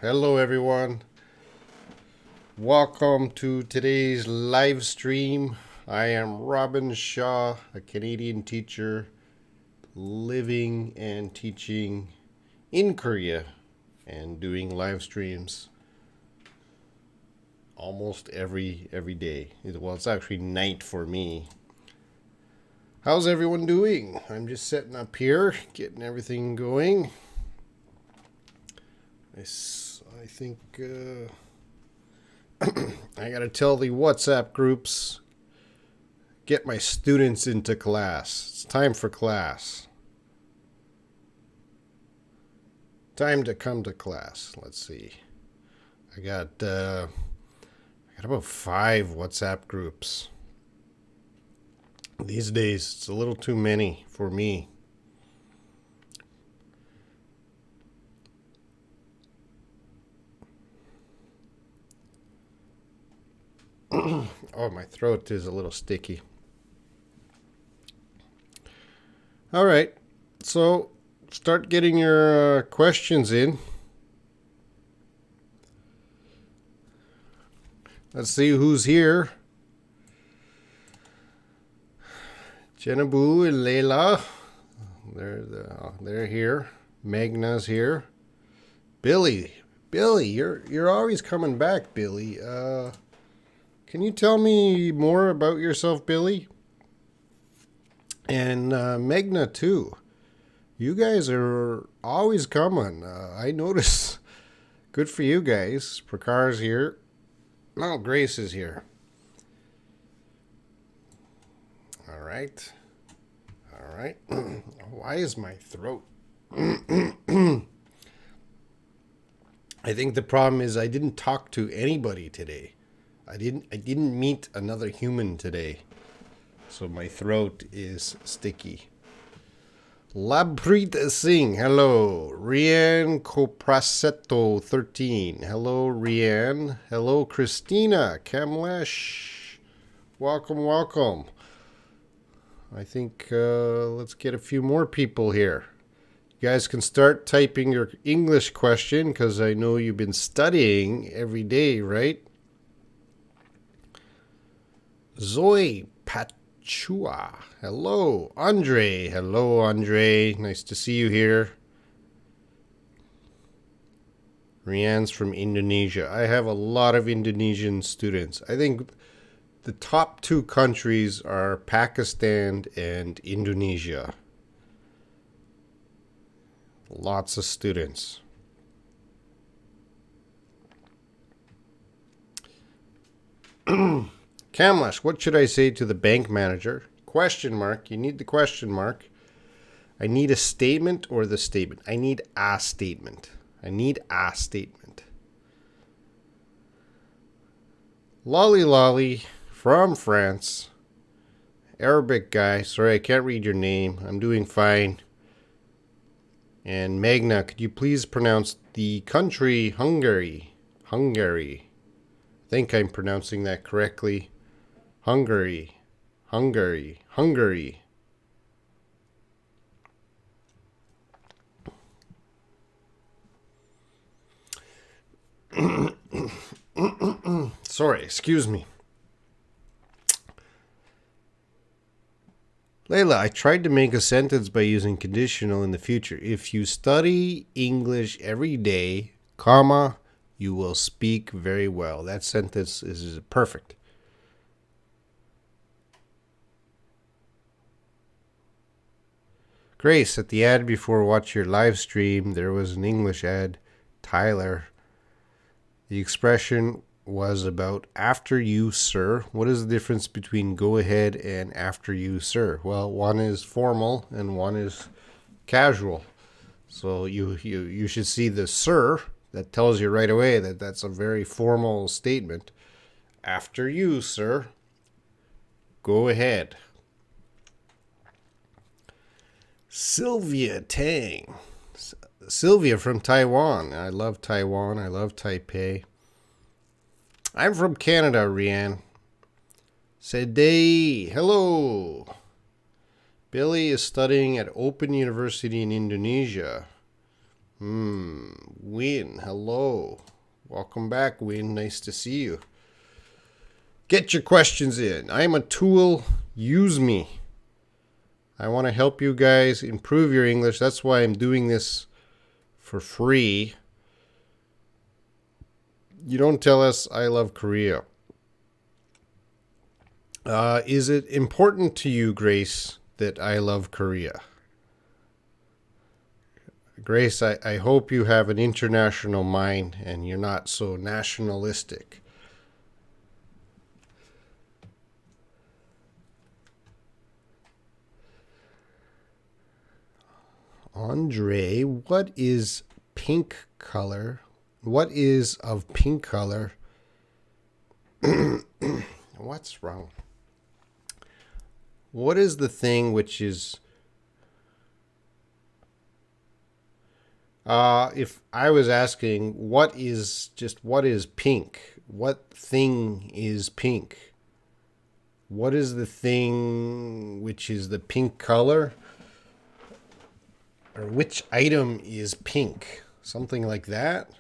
Hello everyone. Welcome to today's live stream. I am Robin Shaw, a Canadian teacher living and teaching in Korea and doing live streams almost every day. Well, it's actually night for me. How's everyone doing? I'm just sitting up here, getting everything going. I think I gotta tell the WhatsApp groups, get my students into class. It's time for class. Time to come to class. Let's see. I got about 5 WhatsApp groups. These days, it's a little too many for me. Oh, my throat is a little sticky. All right, so start getting your questions in. Let's see who's here. Jenabu and Layla, they're here. Magna's here. Billy, you're always coming back, Billy. Can you tell me more about yourself, Billy? And Magna too. You guys are always coming. I notice. Good for you guys. Prakar's here. Oh, Grace is here. All right. Why is my throat? I think the problem is I didn't talk to anybody today. I didn't meet another human today. So my throat is sticky. Labpreet Singh, hello. Rian Coprasetto 13. Hello, Rian. Hello, Christina Kamlesh. Welcome. I think let's get a few more people here. You guys can start typing your English question because I know you've been studying every day, right? Zoe Pachua. Hello, Andre. Hello, Andre. Nice to see you here. Rian's from Indonesia. I have a lot of Indonesian students. I think the top 2 countries are Pakistan and Indonesia. Lots of students. Kamlesh, what should I say to the bank manager? Question mark. You need the question mark. I need a statement or the statement. I need a statement. Lolly from France. Arabic guy. Sorry, I can't read your name. I'm doing fine. And Magna, could you please pronounce the country Hungary? I think I'm pronouncing that correctly. Hungary. Sorry, excuse me. Layla, I tried to make a sentence by using conditional in the future. If you study English every day, comma, you will speak very well. That sentence is perfect. Grace, at the ad before watch your live stream, there was an English ad. Tyler. The expression was about after you, sir. What is the difference between go ahead and after you, sir? Well, one is formal and one is casual. So you should see the sir. That tells you right away that that's a very formal statement. After you, sir. Go ahead. Sylvia Tang. Sylvia from Taiwan. I love Taiwan. I love Taipei. I'm from Canada, Rianne. Sedei. Hello. Billy is studying at Open University in Indonesia. Win, hello. Welcome back, Win. Nice to see you. Get your questions in. I am a tool. Use me. I want to help you guys improve your English. That's why I'm doing this for free. You don't tell us I love Korea. Is it important to you, Grace, that I love Korea? Grace, I hope you have an international mind and you're not so nationalistic. Andre, what is pink color? What is of pink color? What's wrong? What is the thing which is... if I was asking, what is pink? What thing is pink? What is the thing which is the pink color? Or which item is pink? Something like that.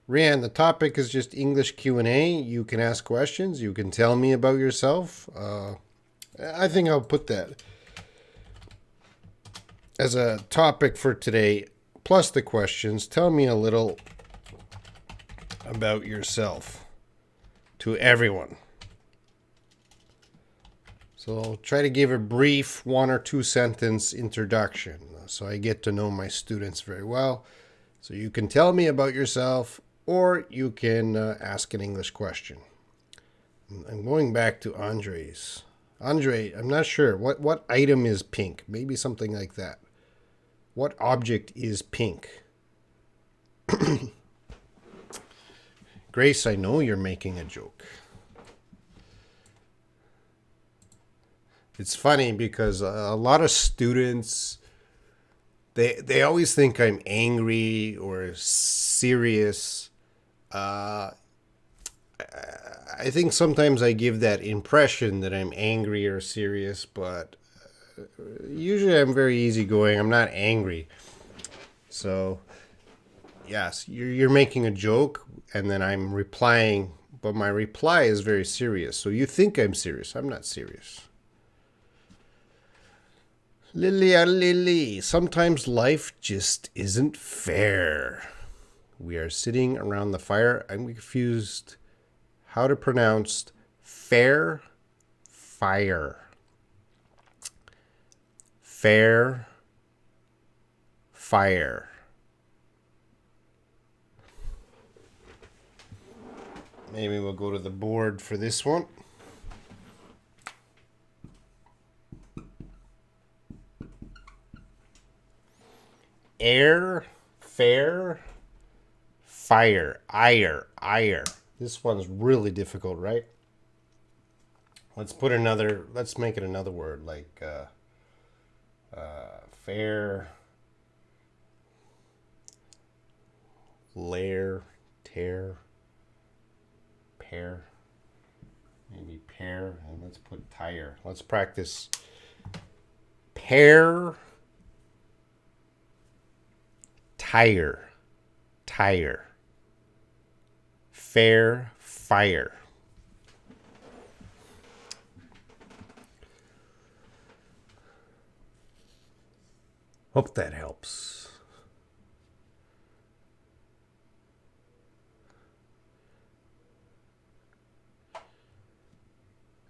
Rian, the topic is just English Q&A. You can ask questions. You can tell me about yourself. I think I'll put that as a topic for today, plus the questions. Tell me a little about yourself to everyone. So I'll try to give a brief 1 or 2 sentence introduction so I get to know my students very well. So you can tell me about yourself or you can ask an English question. I'm going back to Andre's. Andre, I'm not sure. What item is pink? Maybe something like that. What object is pink? Grace, I know you're making a joke. It's funny because a lot of students, they always think I'm angry or serious. I think sometimes I give that impression that I'm angry or serious, but usually I'm very easygoing. I'm not angry. So, yes, you're making a joke, and then I'm replying, but my reply is very serious. So you think I'm serious. I'm not serious. Lily, sometimes life just isn't fair. We are sitting around the fire. I'm confused how to pronounce fair fire. Fair fire. Maybe we'll go to the board for this one. Air, fair, fire, ire. This one's really difficult, right? Let's make it another word, like fair, lair, tear, pair, maybe pair, and let's put tire. Let's practice pair, tire, fair, fire. Hope that helps.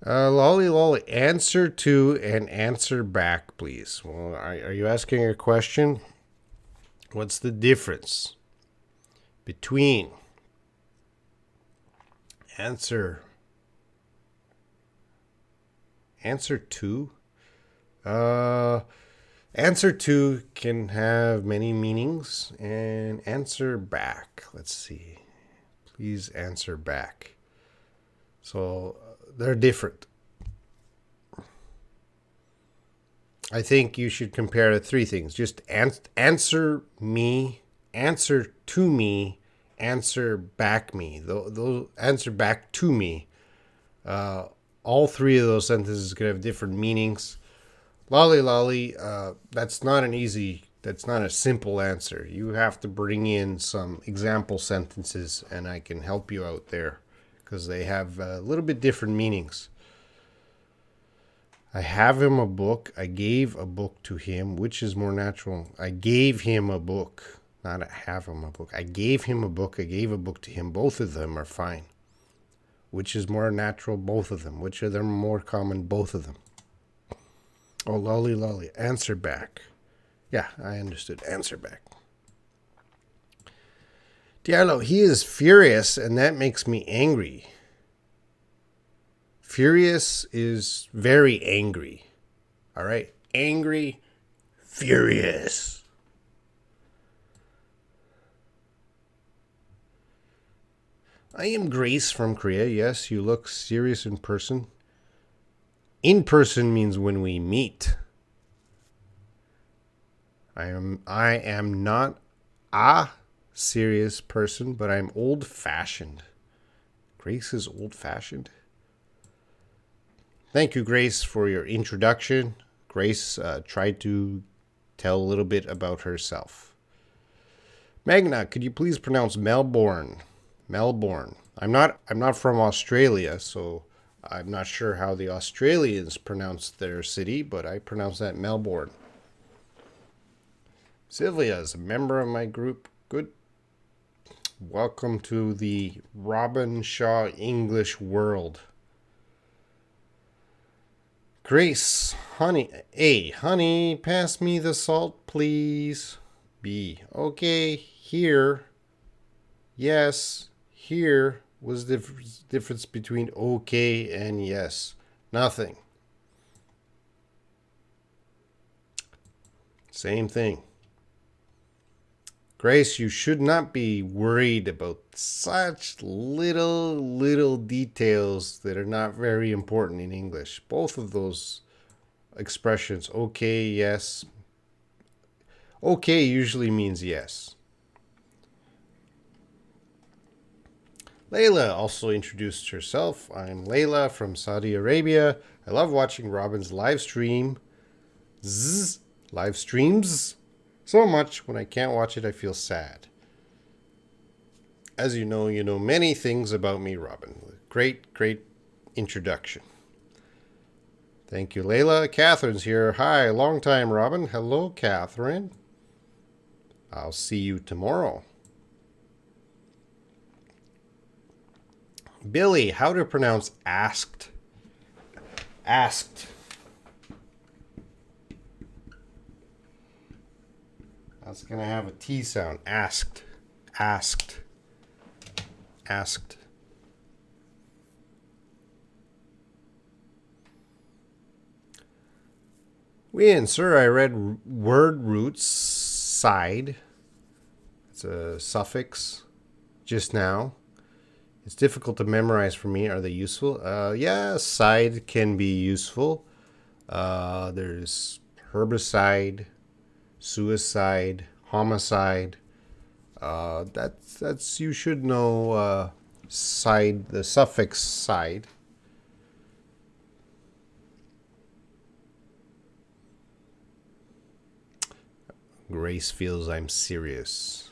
Lolly, answer to and answer back, please. Well, are you asking a question? What's the difference between answer to? Answer to can have many meanings, and answer back. Let's see. Please answer back. So they're different. I think you should compare the 3 things. Just answer me, answer to me, answer back me. Those answer back to me. All 3 of those sentences could have different meanings. Lolly, that's not an easy That's not a simple answer. You have to bring in some example sentences, and I can help you out there because they have a little bit different meanings. I have him a book. I gave a book to him. Which is more natural? I gave him a book, not I have him a book. I gave him a book. I gave a book to him. Both of them are fine. Which is more natural? Both of them. Which of them are more common? Both of them. Oh, lolly, lolly. Answer back. Yeah, I understood. Answer back. Diallo, he is furious, and that makes me angry. Furious is very angry. All right? Angry, furious. I am Grace from Korea. Yes, you look serious in person. In person means when we meet. I am not a serious person, but I'm old-fashioned. Grace is old-fashioned. Thank you, Grace, for your introduction. Grace tried to tell a little bit about herself. Magna, could you please pronounce Melbourne? Melbourne. I'm not from Australia, so I'm not sure how the Australians pronounce their city, but I pronounce that Melbourne. Sylvia is a member of my group. Good. Welcome to the Robin Shaw English world. Grace, honey. A, honey, pass me the salt, please. B, okay, here. Yes, here. What's the difference between okay and yes? Nothing. Same thing. Grace, you should not be worried about such little details that are not very important in English. Both of those expressions, okay, yes. Okay usually means yes. Layla also introduced herself. I'm Layla from Saudi Arabia. I love watching Robin's live stream. Live streams. So much when I can't watch it, I feel sad. As you know many things about me, Robin. Great introduction. Thank you, Layla. Catherine's here. Hi, long time, Robin. Hello, Catherine. I'll see you tomorrow. Billy, how to pronounce asked? Asked. That's going to have a T sound. Asked. Asked. Asked. Win, sir, I read word roots side. It's a suffix just now. It's difficult to memorize for me. Are they useful? Yeah, side can be useful. There's herbicide, suicide, homicide. That's you should know side, the suffix side. Grace feels I'm serious.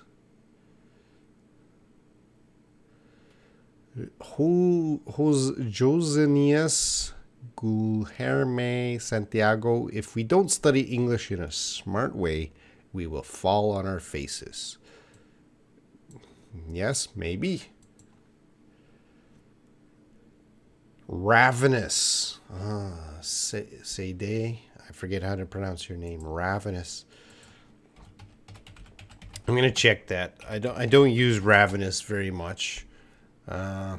Josenius Guilherme Santiago, if we don't study English in a smart way, we will fall on our faces. Yes, maybe. Ravenous. Sede. I forget how to pronounce your name. Ravenous. I'm gonna check that. I don't use ravenous very much. Yeah.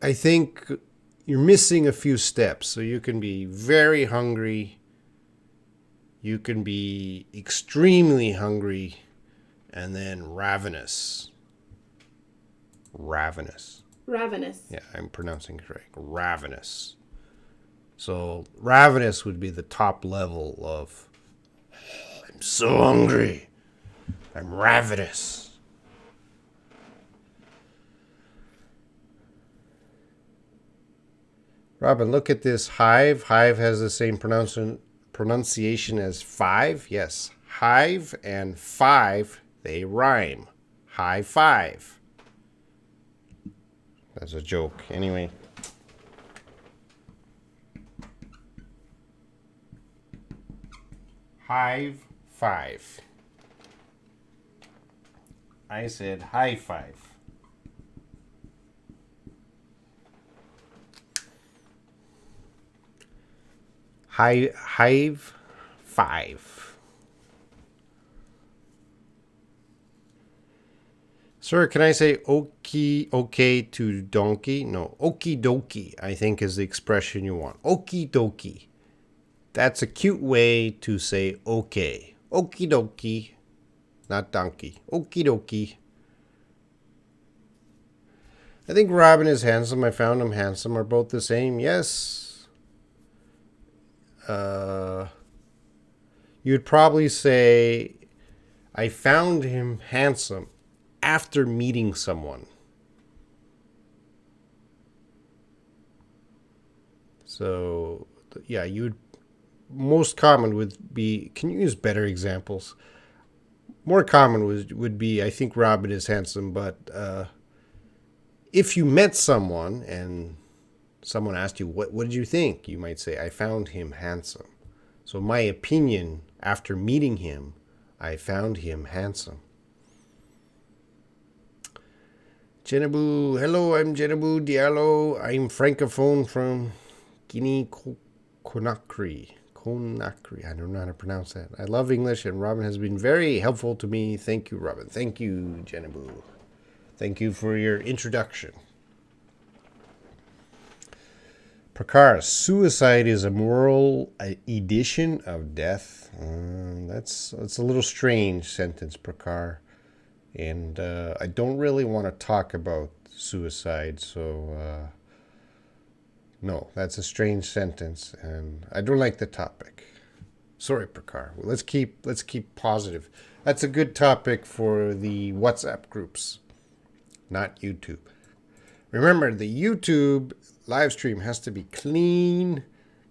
I think you're missing a few steps. So you can be very hungry. You can be extremely hungry. And then ravenous. Ravenous. Ravenous. Yeah, I'm pronouncing it correct. Ravenous. So ravenous would be the top level of I'm so hungry. I'm ravenous. Robin, look at this hive. Hive has the same pronunciation as five. Yes, hive and five, they rhyme. High five. That's a joke. Anyway. Hive five. I said high five. Hive five. Sir, can I say okay to donkey? No, okie dokie, I think is the expression you want. Okie dokie. That's a cute way to say okay. Okie dokie. Not donkey. Okie dokie. I think Robin is handsome. I found him handsome. Are both the same? Yes. You'd probably say, I found him handsome after meeting someone. So, yeah, you'd most common would be. Can you use better examples? More common would be, I think Robin is handsome, but if you met someone and someone asked you, what did you think? You might say, I found him handsome. So my opinion after meeting him, I found him handsome. Jenabu, hello, I'm Jenabu Diallo. I'm Francophone from Guinea Conakry. I don't know how to pronounce that. I love English, and Robin has been very helpful to me. Thank you, Robin. Thank you, Jenabu. Thank you for your introduction. Prakar, suicide is a moral edition of death. That's a little strange sentence, Prakar. And I don't really want to talk about suicide, so no, that's a strange sentence, and I don't like the topic. Sorry, Prakar. Let's keep positive. That's a good topic for the WhatsApp groups, not YouTube. Remember, the YouTube live stream has to be clean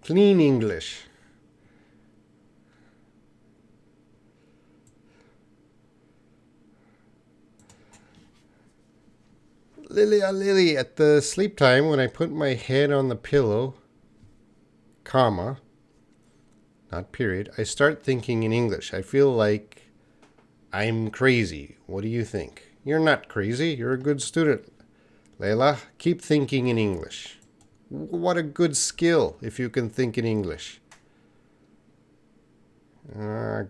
English. Lily, at the sleep time when I put my head on the pillow, comma, not period, I start thinking in English. I feel like I'm crazy. What do you think? You're not crazy. You're a good student. Leila, keep thinking in English. What a good skill if you can think in English.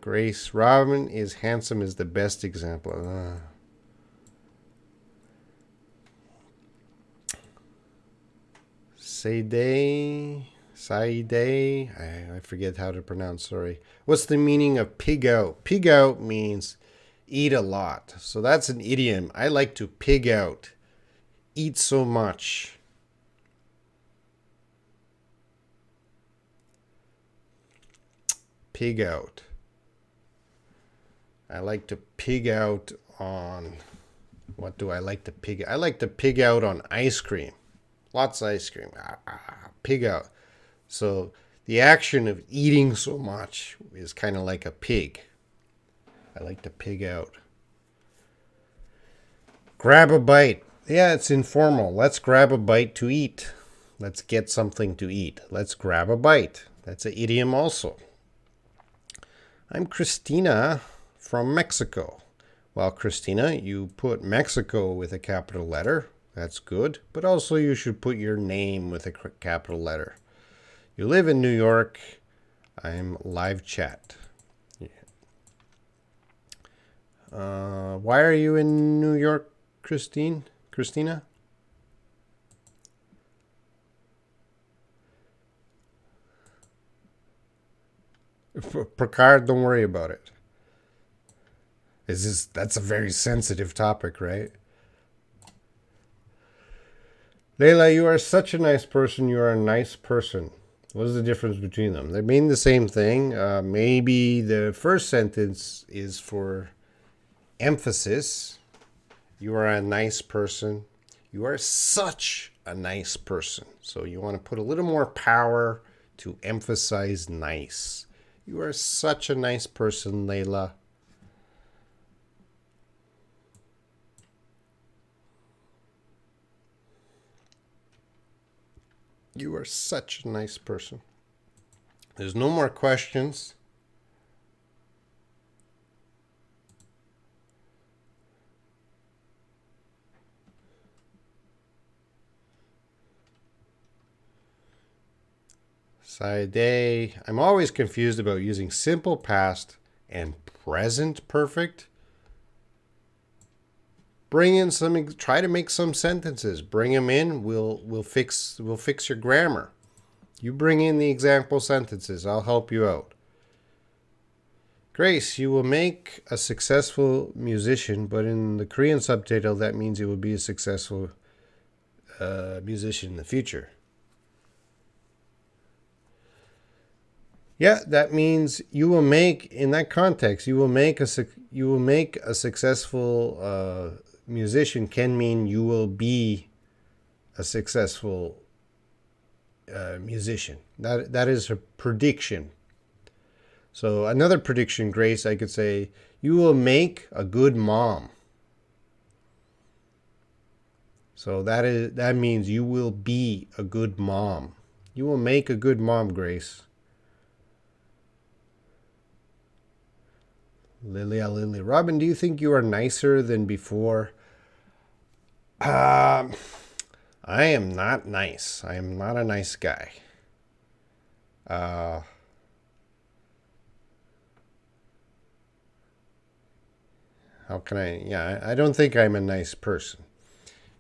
Grace, Robin is handsome is the best example. Saide, I forget how to pronounce, sorry. What's the meaning of pig out? Pig out means eat a lot. So that's an idiom. I like to pig out. Eat so much. Pig out. I like to pig out on, what do I like to pig? I like to pig out on ice cream. Lots of ice cream. Pig out. So the action of eating so much is kind of like a pig. I like to pig out. Grab a bite. Yeah, it's informal. Let's grab a bite to eat. Let's get something to eat. Let's grab a bite. That's an idiom also. I'm Christina from Mexico. Well, Christina, you put Mexico with a capital letter. That's good. But also you should put your name with a capital letter. You live in New York. I'm live chat. Yeah. Why are you in New York, Christina? Prakar, don't worry about it. That's a very sensitive topic, right? Leila, you are such a nice person. You are a nice person. What is the difference between them? They mean the same thing. Maybe the first sentence is for emphasis. You are a nice person. You are such a nice person. So you want to put a little more power to emphasize nice. You are such a nice person, Layla. You are such a nice person. There's no more questions. Saide. I'm always confused about using simple past and present perfect. Bring in some. Try to make some sentences. Bring them in. We'll fix your grammar. You bring in the example sentences. I'll help you out. Grace, you will make a successful musician, but in the Korean subtitle, that means you will be a successful musician in the future. Yeah, that means you will make, in that context, you will make a successful musician can mean you will be a successful musician. That is a prediction. So another prediction, Grace, I could say, you will make a good mom. So that means you will be a good mom. You will make a good mom, Grace. Lily. Robin, do you think you are nicer than before? I am not nice. I am not a nice guy. How can I? Yeah, I don't think I'm a nice person.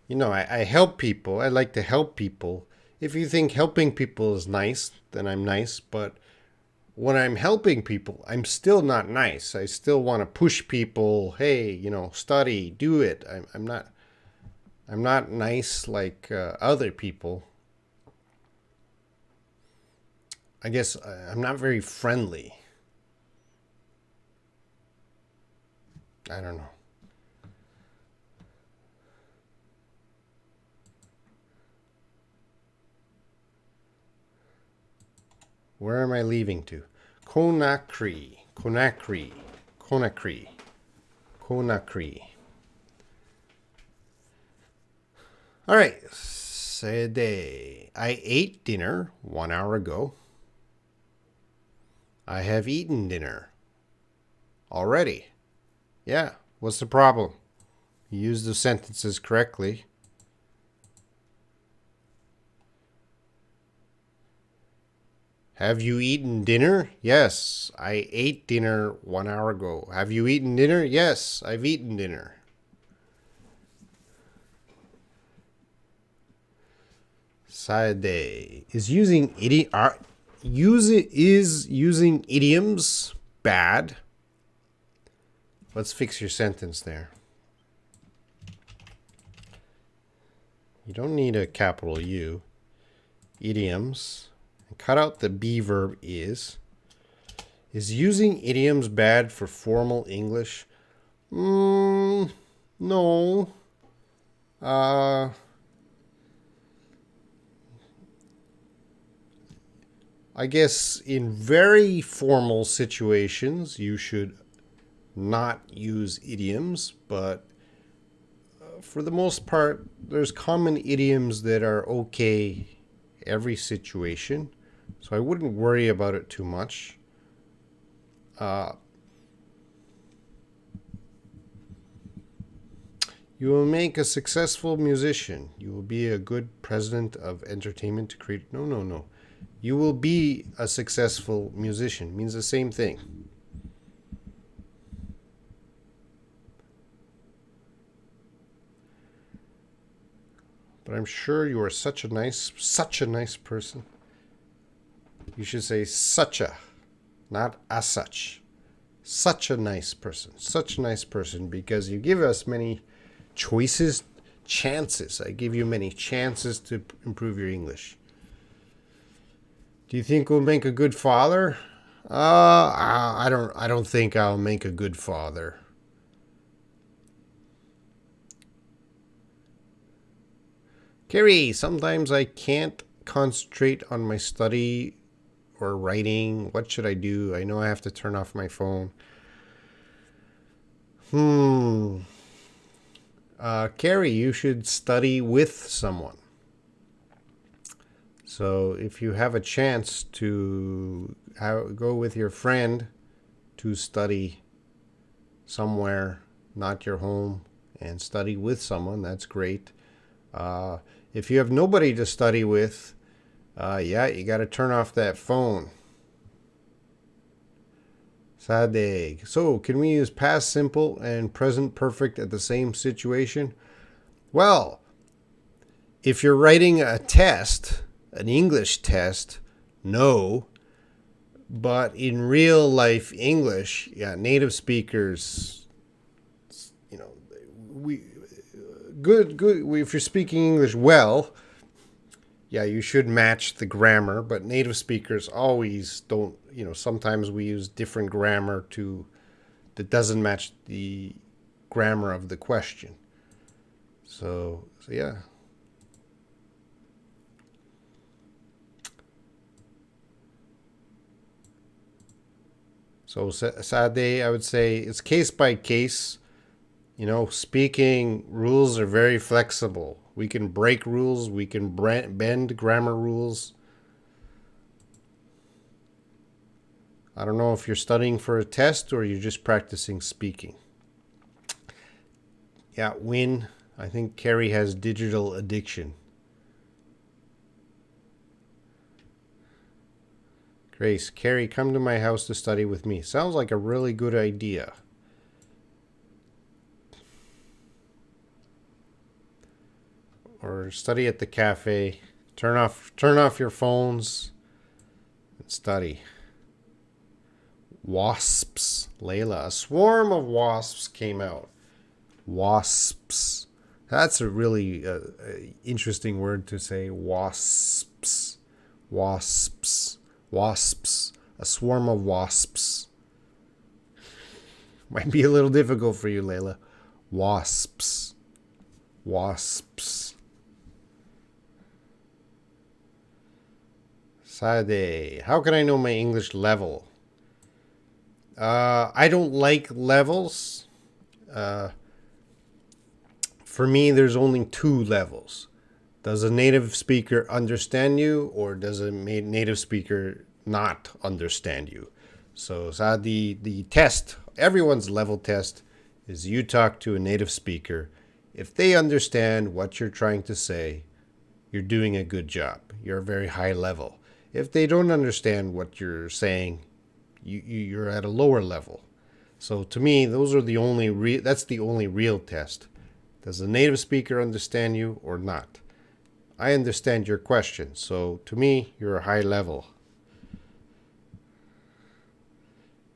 You know, I help people. I like to help people. If you think helping people is nice, then I'm nice. But when I'm helping people, I'm still not nice. I still want to push people. Hey, study, do it. I'm not nice like other people. I guess I'm not very friendly. I don't know. Where am I leaving to? Conakry. All right. Sede. I ate dinner 1 hour ago. I have eaten dinner already. Yeah. What's the problem? You use the sentences correctly. Have you eaten dinner? Yes, I ate dinner 1 hour ago. Have you eaten dinner? Yes, I've eaten dinner. Sade is using using idioms bad. Let's fix your sentence there. You don't need a capital U. Idioms. Cut out the be verb is. Is using idioms bad for formal English? No. I guess in very formal situations, you should not use idioms, but for the most part, there's common idioms that are okay every situation. So I wouldn't worry about it too much. You will make a successful musician. You will be a good president of entertainment to create. No. You will be a successful musician. Means the same thing. But I'm sure you are such a nice person. You should say such a, not as such. Such a nice person. Such a nice person because you give us many chances. I give you many chances to improve your English. Do you think we'll make a good father? I don't think I'll make a good father. Carrie, sometimes I can't concentrate on my study or writing. What should I do? I know I have to turn off my phone. Carrie, you should study with someone. So if you have a chance to go with your friend to study somewhere, not your home, and study with someone, that's great. If you have nobody to study with, yeah, you got to turn off that phone. Sade. So, can we use past simple and present perfect at the same situation? Well, if you're writing a test, an English test, no. But in real life English, yeah, native speakers, you know, we good. If you're speaking English well, yeah, you should match the grammar. But native speakers always don't. Sometimes we use different grammar that doesn't match the grammar of the question. So yeah. So Sade, I would say it's case by case. Speaking rules are very flexible. We can break rules, we can bend grammar rules. I don't know if you're studying for a test or you're just practicing speaking. Yeah, Win. I think Carrie has digital addiction. Grace, Carrie, come to my house to study with me. Sounds like a really good idea. Or study at the cafe. Turn off your phones and study. Wasps, Layla. A swarm of wasps came out. Wasps. That's a really interesting word to say. Wasps. Wasps. Wasps. A swarm of wasps. Might be a little difficult for you, Layla. Wasps. Wasps. Sade. How can I know my English level? I don't like levels. For me, there's only two levels. Does a native speaker understand you, or does a native speaker not understand you? So the test, everyone's level test, is you talk to a native speaker. If they understand what you're trying to say, you're doing a good job. You're very high level. If they don't understand what you're saying, you're at a lower level. So to me, those are that's the only real test. Does the native speaker understand you or not? I understand your question, so to me, you're a high level.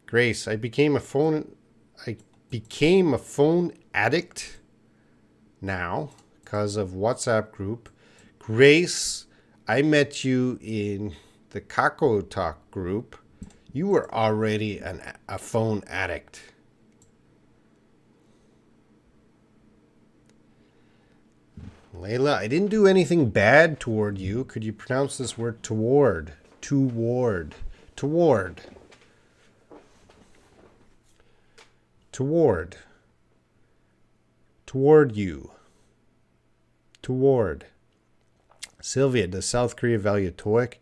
Grace, I became a phone addict now because of WhatsApp group. Grace, I met you in the Kako Talk group. You were already a phone addict. Layla, I didn't do anything bad toward you. Could you pronounce this word toward? Toward. Toward. Toward. Toward you. Toward. Sylvia, does South Korea value TOEIC?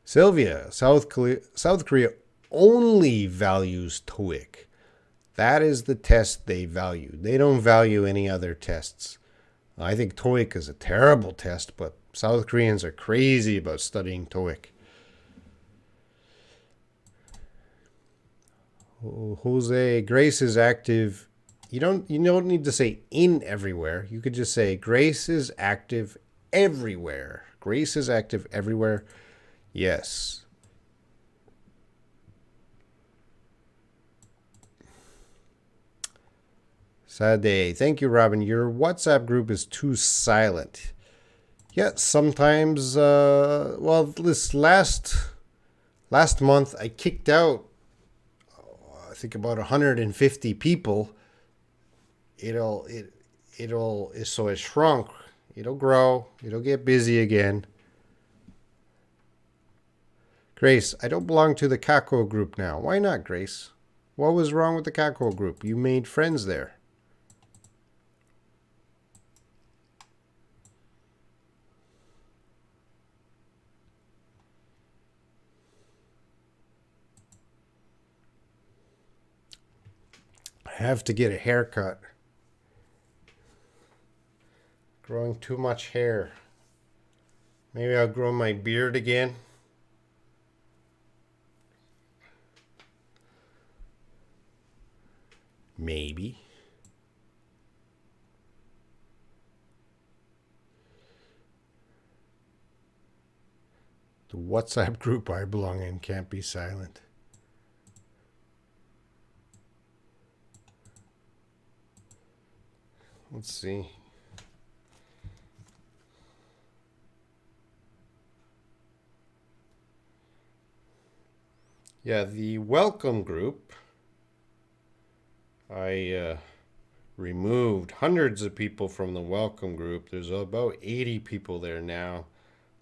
Sylvia, South Korea only values TOEIC. That is the test they value. They don't value any other tests. I think TOEIC is a terrible test, but South Koreans are crazy about studying TOEIC. Jose, Grace is active. You don't need to say in everywhere. You could just say Grace is active everywhere. Grace is active everywhere. Yes. Sade, thank you, Robin. Your WhatsApp group is too silent. Yeah, sometimes. This last month I kicked out, I think about 150 people. So it shrunk. It'll grow. It'll get busy again. Grace, I don't belong to the Kako group now. Why not, Grace? What was wrong with the Kako group? You made friends there. I have to get a haircut. Growing too much hair. Maybe I'll grow my beard again. Maybe. The WhatsApp group I belong in can't be silent. Let's see. Yeah, the welcome group. I removed hundreds of people from the welcome group. There's about 80 people there now.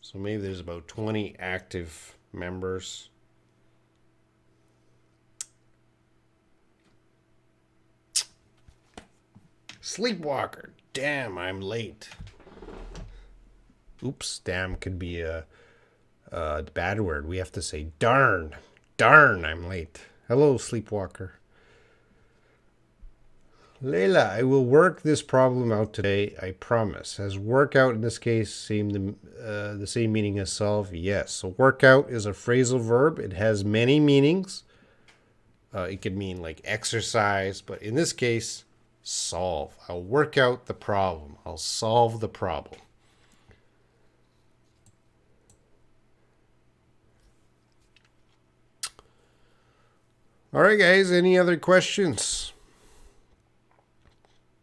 So maybe there's about 20 active members. Sleepwalker. Damn, I'm late. Oops, damn could be a bad word. We have to say darn. Darn, I'm late. Hello, Sleepwalker. Layla, I will work this problem out today, I promise. Has workout in this case seem the same meaning as solve? Yes. So workout is a phrasal verb. It has many meanings. It could mean like exercise, but in this case, solve. I'll work out the problem. I'll solve the problem. All right, guys. Any other questions?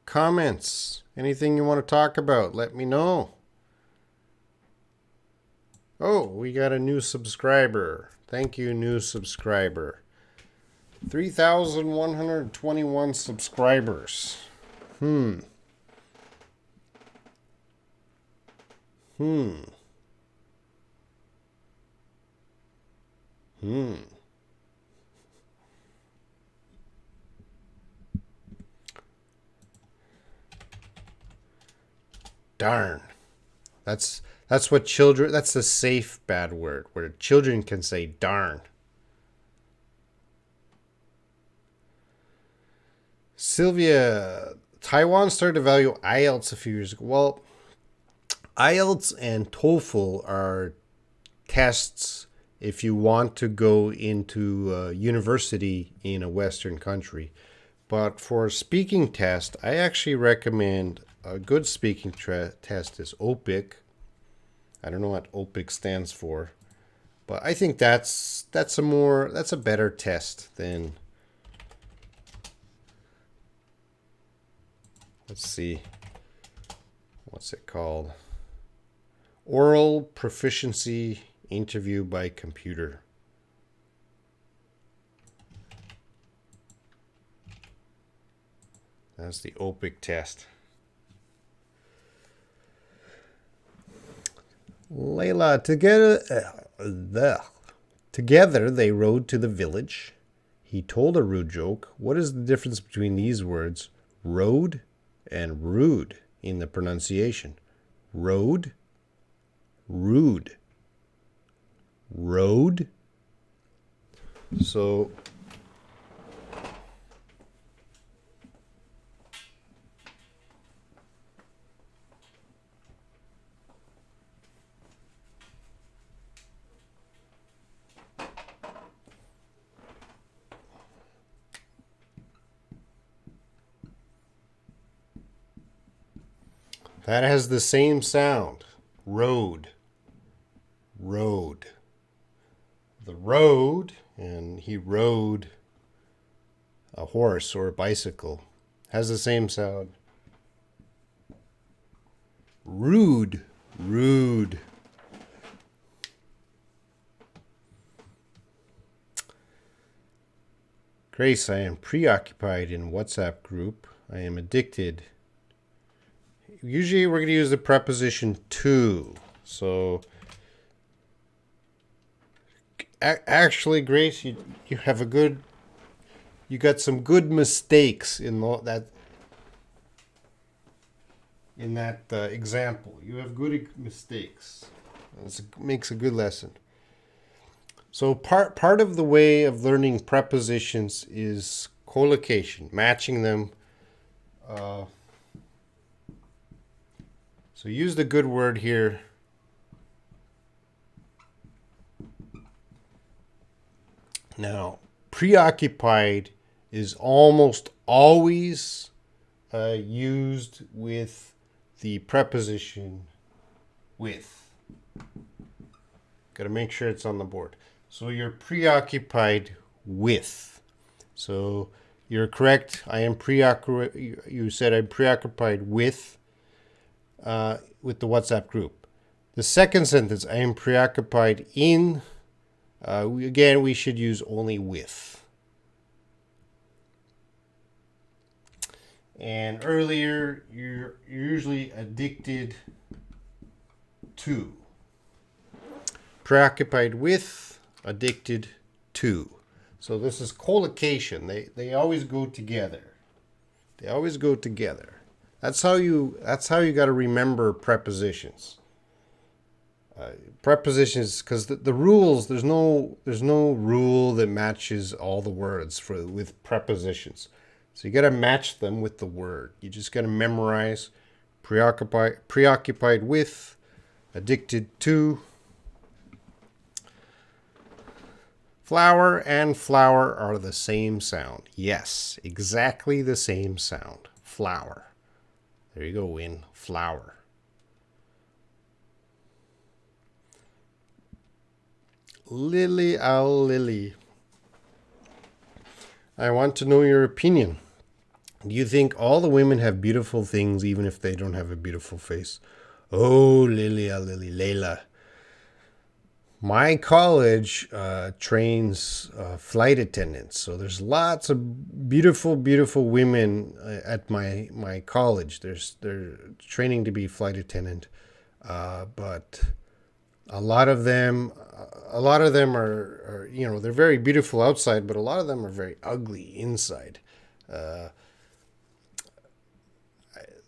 Comments? Anything you want to talk about? Let me know. Oh, we got a new subscriber. Thank you, new subscriber. 3,121 subscribers. Darn. That's what children, that's a safe bad word where children can say darn. Sylvia, Taiwan started to value IELTS a few years ago. Well, IELTS and TOEFL are tests if you want to go into university in a Western country. But for a speaking test, I actually recommend a good speaking test is OPIC. I don't know what OPIC stands for, but I think that's a better test than, let's see, what's it called? Oral Proficiency Interview by Computer. That's the OPIC test. Layla, together they rode to the village. He told a rude joke. What is the difference between these words, rode and rude, in the pronunciation? Rode, rude, road. So that has the same sound. Road. Road. The road, and he rode a horse or a bicycle, has the same sound. Rude. Rude. Grace, I am preoccupied in WhatsApp group. I am addicted. usually we're going to use the preposition to. So actually, Grace, you have a good, you got some good mistakes in that example. You have good mistakes. It makes a good lesson. So part of the way of learning prepositions is collocation, matching them. So use the good word here. Now, preoccupied is almost always used with the preposition with. Got to make sure it's on the board. So you're preoccupied with. So you're correct. I am preoccupied. You said I'm preoccupied with the WhatsApp group. The second sentence, I am preoccupied in. Again, we should use only with. And earlier, you're usually addicted to. Preoccupied with, addicted to. So this is collocation. They always go together. They always go together. That's how you got to remember prepositions. Prepositions, because the rules, there's no rule that matches all the words with prepositions. So you got to match them with the word. You just got to memorize preoccupied with, addicted to. Flower and flower are the same sound. Yes, exactly the same sound. Flower. There you go, Win. Flower. Lily, Lily. I want to know your opinion. Do you think all the women have beautiful things even if they don't have a beautiful face? Oh, Lily, Lily, Layla. My college trains flight attendants, so there's lots of beautiful, beautiful women at my college. They're training to be flight attendant, but a lot of them are they're very beautiful outside, but a lot of them are very ugly inside.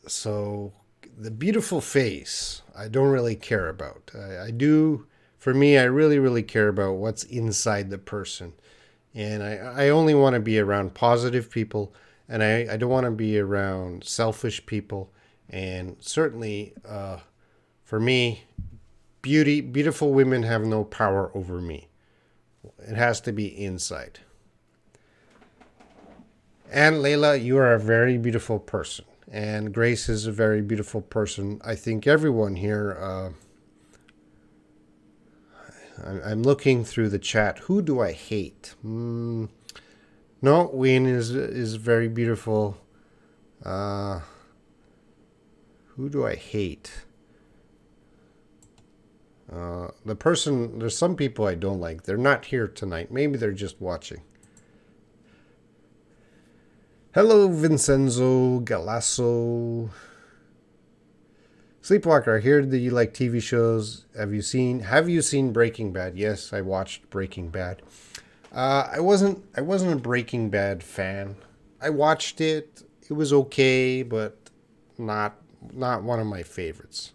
So the beautiful face, I don't really care about. I do. For me, I really, really care about what's inside the person. And I only want to be around positive people, and I don't want to be around selfish people. And certainly, for me, beautiful women have no power over me. It has to be inside. And Layla, you are a very beautiful person. And Grace is a very beautiful person. I think everyone here... I'm looking through the chat. Who do I hate? No, Wayne is very beautiful. Who do I hate? There's some people I don't like. They're not here tonight. Maybe they're just watching. Hello, Vincenzo Galasso. Sleepwalker, I hear that you like TV shows. Have you seen Breaking Bad? Yes, I watched Breaking Bad. I wasn't a Breaking Bad fan. I watched it. It was okay, but not one of my favorites.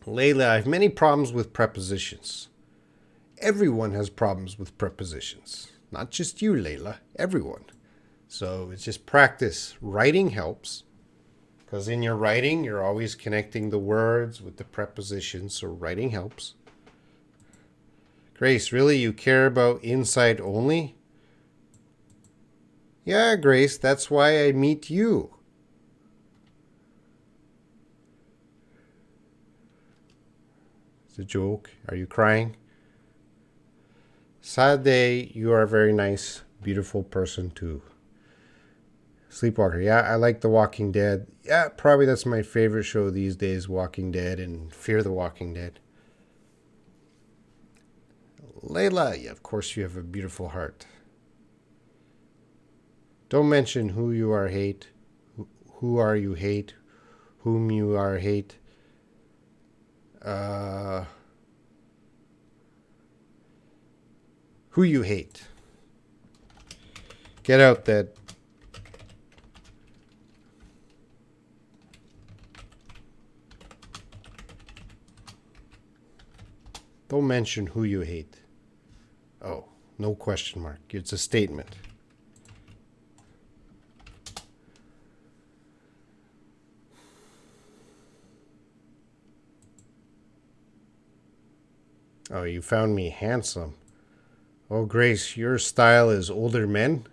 Layla, I have many problems with prepositions. Everyone has problems with prepositions. Not just you, Layla. Everyone. So it's just practice. Writing helps. Because in your writing, you're always connecting the words with the prepositions, so writing helps. Grace, really? You care about inside only? Yeah, Grace, that's why I meet you. It's a joke. Are you crying? Sade, you are a very nice, beautiful person too. Sleepwalker, yeah, I like The Walking Dead. Yeah, probably that's my favorite show these days, Walking Dead and Fear the Walking Dead. Layla, yeah, of course you have a beautiful heart. Don't mention who you are hate. who are you hate, whom you are hate. Who you hate. Get out that. Don't mention who you hate. Oh, no question mark. It's a statement. Oh, you found me handsome. Oh, Grace, your style is older men?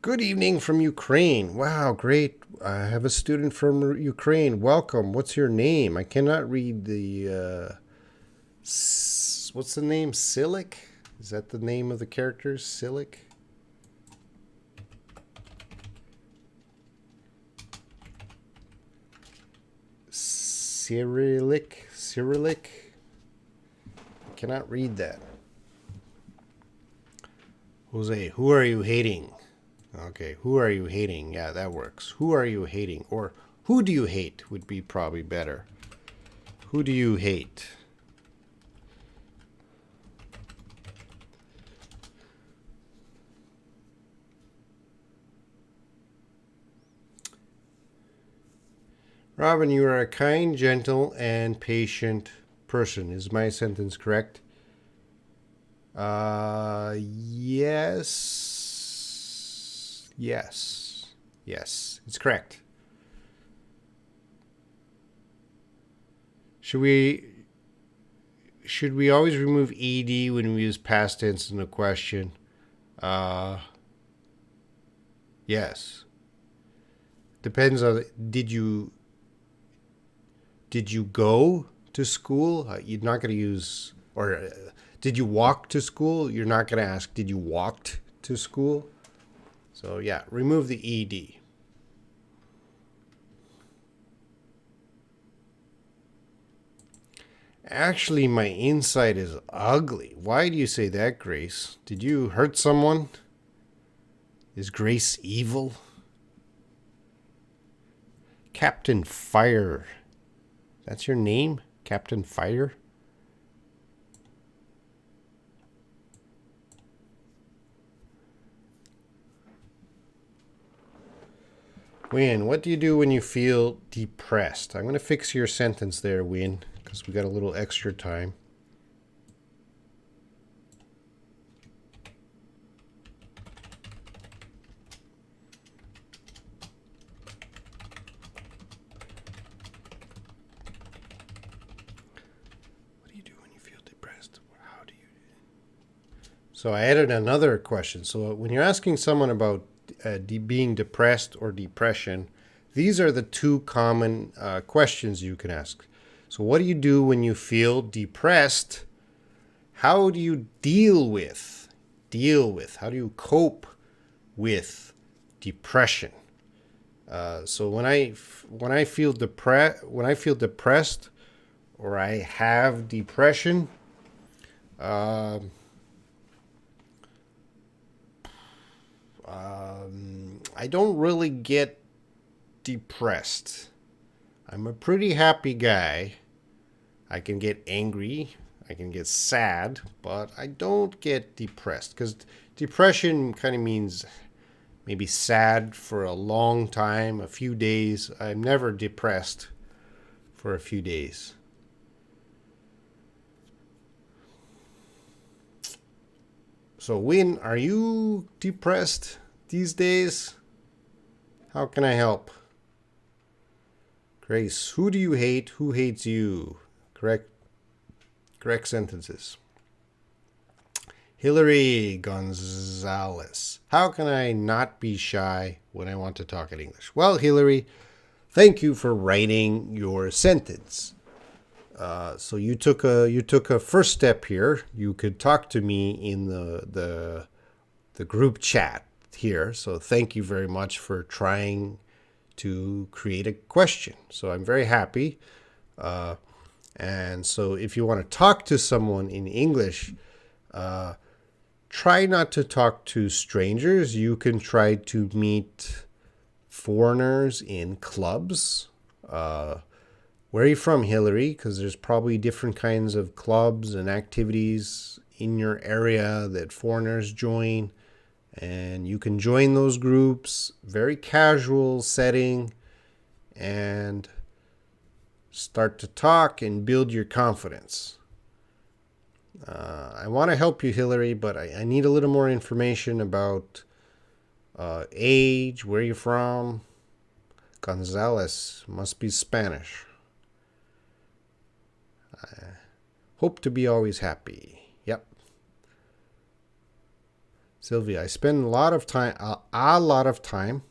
Good evening from Ukraine. Wow, great. I have a student from Ukraine. Welcome. What's your name? I cannot read the... what's the name? Silic? Is that the name of the characters? Silic? Cyrillic? I cannot read that. Jose, who are you hating? Okay, who are you hating? Yeah, that works. Who are you hating? Or who do you hate would be probably better. Who do you hate? Robin, you are a kind, gentle, and patient person. Is my sentence correct? Yes. Yes, it's correct. Should we always remove ed when we use past tense in a question? Yes. Depends on did you go to school? You're not going to use, or did you walk to school? You're not going to ask, did you walked to school? So yeah, remove the ed. Actually, my inside is ugly. Why do you say that, Grace? Did you hurt someone? Is Grace evil? Captain Fire. That's your name? Captain Fire? Win, what do you do when you feel depressed? I'm going to fix your sentence there, Win, because we got a little extra time. What do you do when you feel depressed? How do you... So I added another question. So when you're asking someone about being depressed or depression, these are the two common questions you can ask. So what do you do when you feel depressed? How do you deal with? How do you cope with depression? So when I feel depressed or I have depression, I don't really get depressed. I'm a pretty happy guy. I can get angry. I can get sad, but I don't get depressed because depression kind of means maybe sad for a long time, a few days. I'm never depressed for a few days. So, Win, are you depressed these days? How can I help? Grace, who do you hate? Who hates you? Correct sentences. Hillary Gonzalez, how can I not be shy when I want to talk in English? Well, Hillary, thank you for writing your sentence. So you took a first step here. You could talk to me in the group chat here. So thank you very much for trying to create a question. So I'm very happy. And so if you want to talk to someone in English, try not to talk to strangers. You can try to meet foreigners in clubs. Where are you from, Hillary? Because there's probably different kinds of clubs and activities in your area that foreigners join. And you can join those groups, very casual setting, and start to talk and build your confidence. I want to help you, Hillary, but I need a little more information about age, where you're from. Gonzalez must be Spanish. I hope to be always happy. Yep. Sylvia, I spend a lot of time.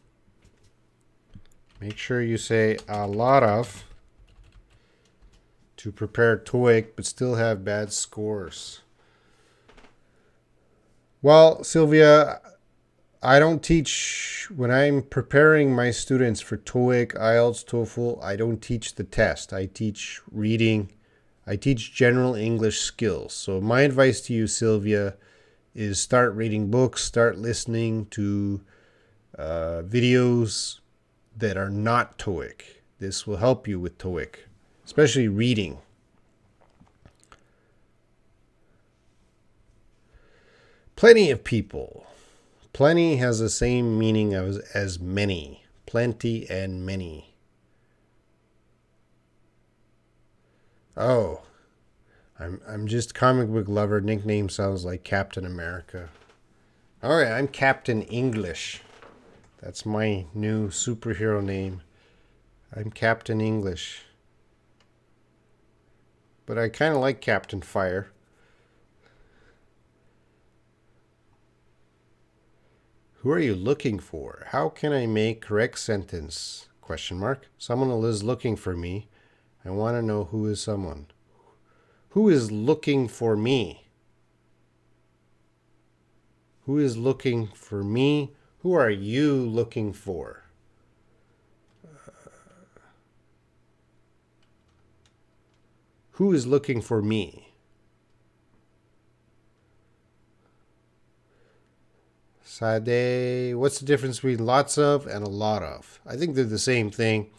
Make sure you say a lot of to prepare TOEIC, but still have bad scores. Well, Sylvia, I don't teach, when I'm preparing my students for TOEIC, IELTS, TOEFL, I don't teach the test. I teach reading. I teach general English skills. So my advice to you, Sylvia, is start reading books, start listening to videos that are not TOEIC. This will help you with TOEIC, especially reading. Plenty of people. Plenty has the same meaning as many. Plenty and many. Oh, I'm just comic book lover. Nickname sounds like Captain America. All right, I'm Captain English. That's my new superhero name. I'm Captain English. But I kind of like Captain Fire. Who are you looking for? How can I make correct sentence? Question mark. Someone is looking for me. I want to know who is someone. Who is looking for me? Who is looking for me? Who are you looking for? Who is looking for me? Sade, what's the difference between lots of and a lot of? I think they're the same thing.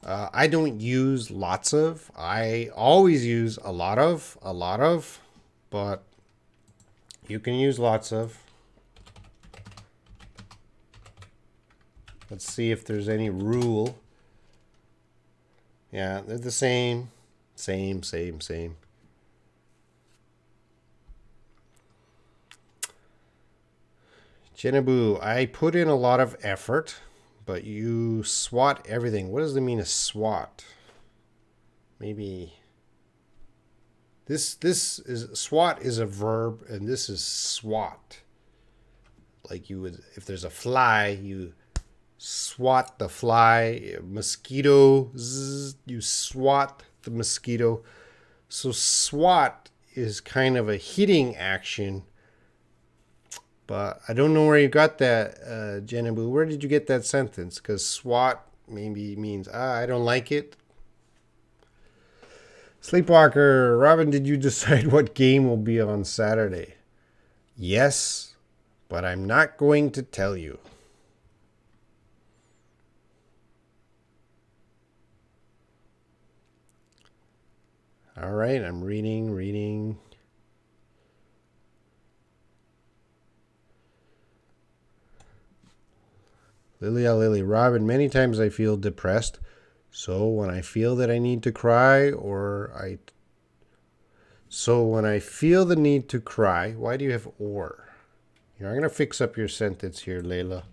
I don't use lots of. I always use a lot of, but you can use lots of. Let's see if there's any rule. Yeah, they're the same. Same. Jenabu, I put in a lot of effort, but you swat everything. What does it mean to swat? Maybe this is swat is a verb, and this is swat. Like you would, if there's a fly, you swat the fly. Mosquito, zzz, you swat the mosquito. So swat is kind of a hitting action. But I don't know where you got that, Jenabu. Where did you get that sentence? Because swat maybe means, I don't like it. Sleepwalker, Robin, did you decide what game will be on Saturday? Yes, but I'm not going to tell you. All right, I'm reading. Lily, Robin, many times I feel depressed. So when I feel that I need to cry So when I feel the need to cry, why do you have or? Here, I'm going to fix up your sentence here, Layla.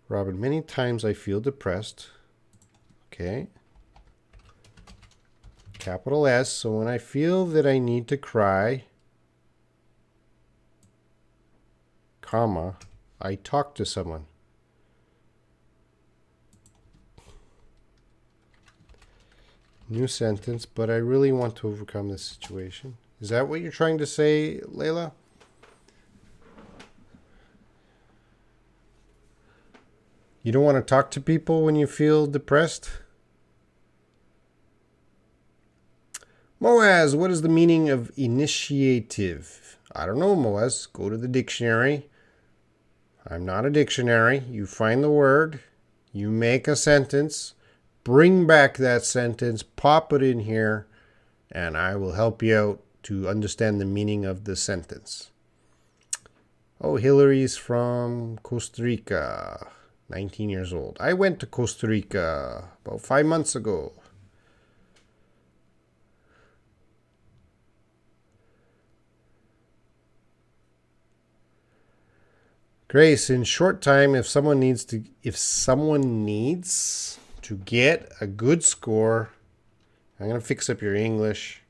Robin, many times I feel depressed. Okay. Capital S. So when I feel that I need to cry, comma, I talk to someone. New sentence, but I really want to overcome this situation. Is that what you're trying to say, Layla? You don't want to talk to people when you feel depressed? Moaz, what is the meaning of initiative? I don't know, Moaz. Go to the dictionary. I'm not a dictionary. You find the word. You make a sentence. Bring back that sentence. Pop it in here. And I will help you out to understand the meaning of the sentence. Oh, Hillary's from Costa Rica. 19 years old. I went to Costa Rica about 5 months ago. Grace, in short time, if someone needs to get a good score, I'm going to fix up your English.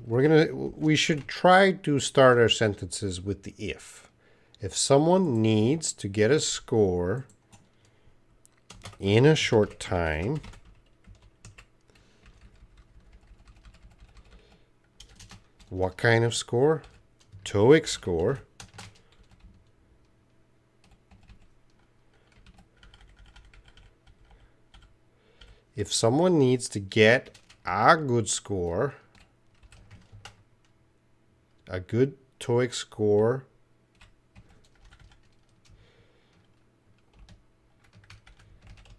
We should try to start our sentences with the if. If someone needs to get a score in a short time, what kind of score? TOEIC score. If someone needs to get a good score, a good TOEIC score,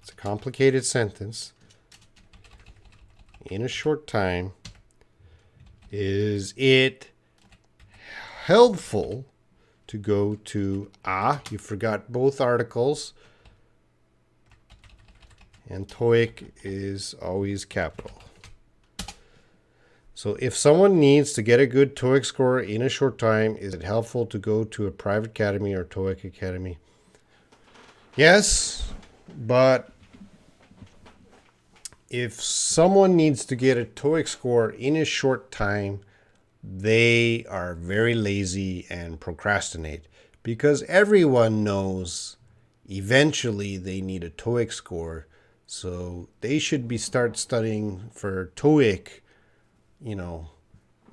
it's a complicated sentence, in a short time, is it helpful to go to you forgot both articles, and TOEIC is always capital. So if someone needs to get a good TOEIC score in a short time, is it helpful to go to a private academy or TOEIC academy? Yes, but if someone needs to get a TOEIC score in a short time, they are very lazy and procrastinate, because everyone knows eventually they need a TOEIC score. So they should start studying for TOEIC.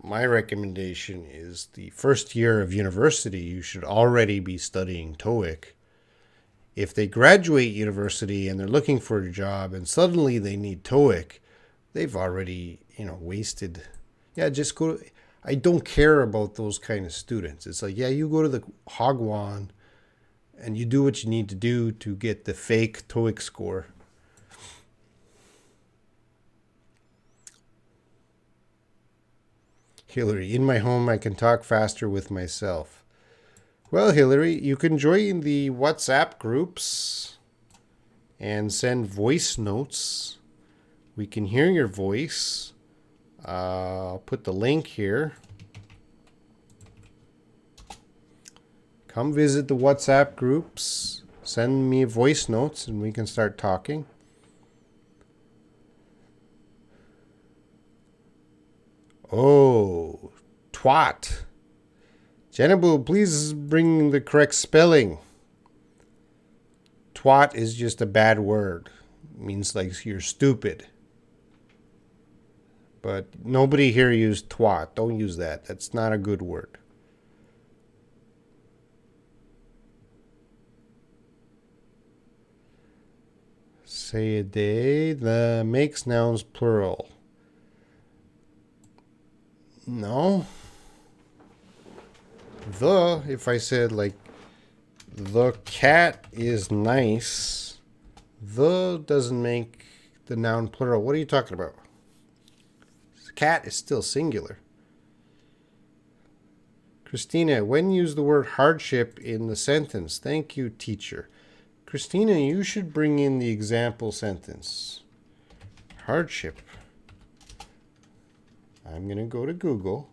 My recommendation is the first year of university, you should already be studying TOEIC. If they graduate university and they're looking for a job and suddenly they need TOEIC, they've already, wasted. Yeah, just go to, I don't care about those kind of students. It's like, yeah, you go to the Hagwon and you do what you need to do to get the fake TOEIC score. Hillary, in my home, I can talk faster with myself. Well, Hillary, you can join the WhatsApp groups and send voice notes. We can hear your voice. I'll put the link here. Come visit the WhatsApp groups. Send me voice notes and we can start talking. Oh, twat. Jenabu, please bring the correct spelling. Twat is just a bad word. It means like you're stupid. But nobody here used twat. Don't use that. That's not a good word. Say a day. The makes nouns plural. No. If I said like, the cat is nice, doesn't make the noun plural. What are you talking about? The cat is still singular. Christina, when use the word hardship in the sentence? Thank you, teacher. Christina, you should bring in the example sentence. Hardship. I'm going to go to Google.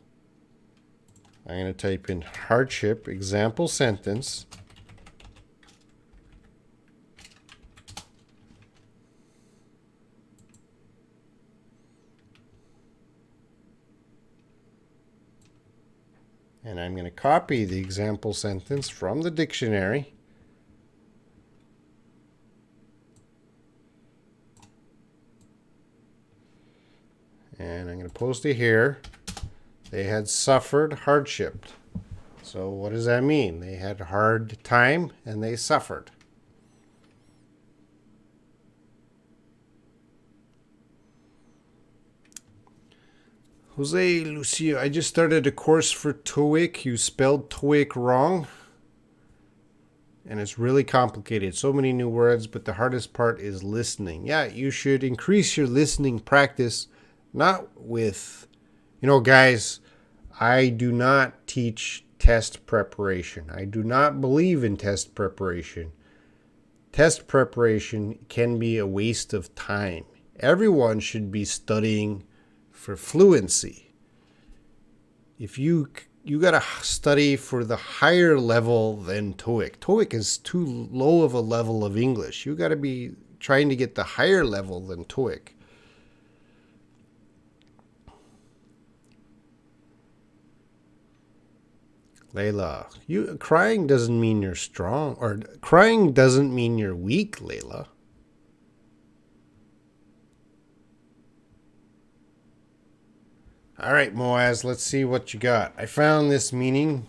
I'm going to type in hardship, example sentence. And I'm going to copy the example sentence from the dictionary. And I'm going to post it here. They had suffered hardship. So what does that mean? They had a hard time and they suffered. Jose Lucia, I just started a course for TOEIC. You spelled TOEIC wrong. And it's really complicated. So many new words, but the hardest part is listening. Yeah, you should increase your listening practice, not with, guys, I do not teach test preparation. I do not believe in test preparation. Test preparation can be a waste of time. Everyone should be studying for fluency. If you got to study for the higher level than TOEIC. TOEIC is too low of a level of English. You got to be trying to get the higher level than TOEIC. Layla, crying doesn't mean you're strong, or crying doesn't mean you're weak, Layla. All right, Moaz, let's see what you got. I found this meaning.